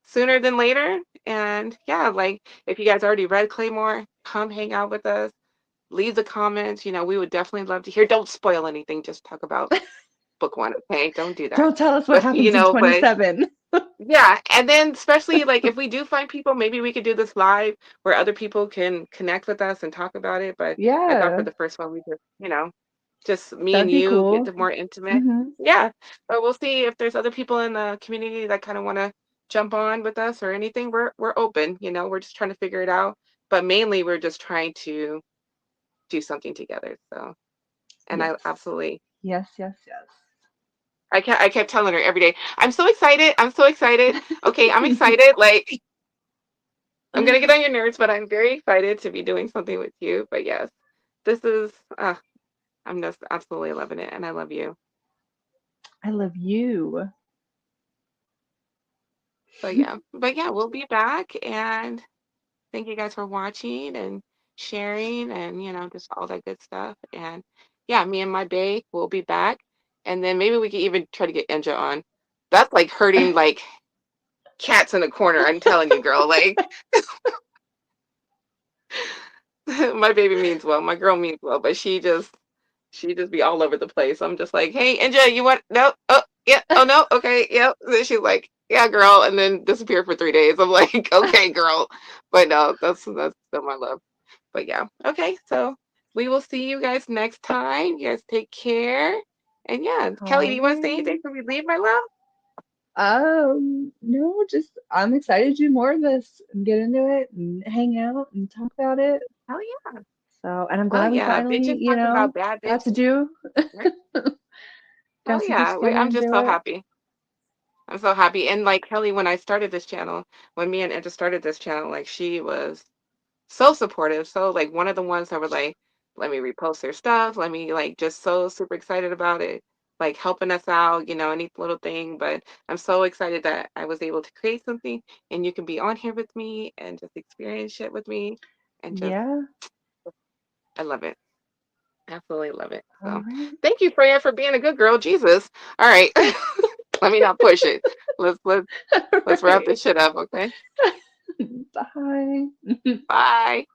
A: sooner than later. And yeah, like if you guys already read Claymore, come hang out with us. Leave the comments. We would definitely love to hear. Don't spoil anything. Just talk about book one, okay? Don't do that.
B: Don't tell us what
A: But
B: happens in
A: but
B: 27.
A: yeah, and then especially like if we do find people, maybe we could do this live where other people can connect with us and talk about it. But I thought for
B: Yeah,
A: the first one we just me
B: that'd
A: and
B: be
A: you get
B: cool.
A: to more intimate.
B: Hmm.
A: Yeah. But we'll see if there's other people in the community that kind of want to jump on with us or anything, we're open. We're just trying to figure it out. But mainly, we're just trying to do something together. So, and I
B: Yes.
A: absolutely,
B: Yes, yes, yes.
A: I kept telling her every day, I'm so excited. I'm so excited. Okay, I'm excited. Like, I'm gonna get on your nerves, but I'm very excited to be doing something with you. But yes, this is, I'm just absolutely loving it, and I love you.
B: I love you.
A: So yeah, but yeah, we'll be back, and thank you guys for watching and sharing, and just all that good stuff. And yeah, me and my bae will be back, and then maybe we can even try to get Enja on. That's like hurting like cats in a corner. I'm telling you, girl. Like my baby means well, my girl means well, but she just be all over the place. I'm just like, hey, Enja, you want no? Oh yeah, oh no, okay, yep. Then she's like, yeah, girl, and then disappear for 3 days. I'm like, okay, girl, but no, that's still my love. But yeah, okay, so we will see you guys next time. You guys take care. And yeah, Kelly, do you want to say anything
B: Alrighty.
A: before we leave, my love?
B: No, just I'm excited to do more of this and get into it and hang out and talk about it.
A: Hell yeah.
B: So, and I'm
A: Oh
B: glad we
A: yeah.
B: finally,
A: Bitches talking about bad
B: got to
A: bitches.
B: do
A: Right?
B: got
A: Oh
B: to get
A: yeah.
B: together
A: I'm
B: and
A: just
B: do
A: so
B: it.
A: happy. I'm so happy. And like Kelly, when I started this channel, when me and Enta started this channel, like she was so supportive. So like one of the ones that were like, let me repost their stuff. Let me like just so super excited about it, like helping us out, any little thing. But I'm so excited that I was able to create something and you can be on here with me and just experience shit with me. And just,
B: Yeah.
A: I love it. Absolutely love it.
B: All
A: So
B: right.
A: thank you, Freya, for being a good girl. Jesus. All right. Let me not push it. Let's
B: All
A: wrap
B: right.
A: this shit up, okay?
B: Bye.
A: Bye.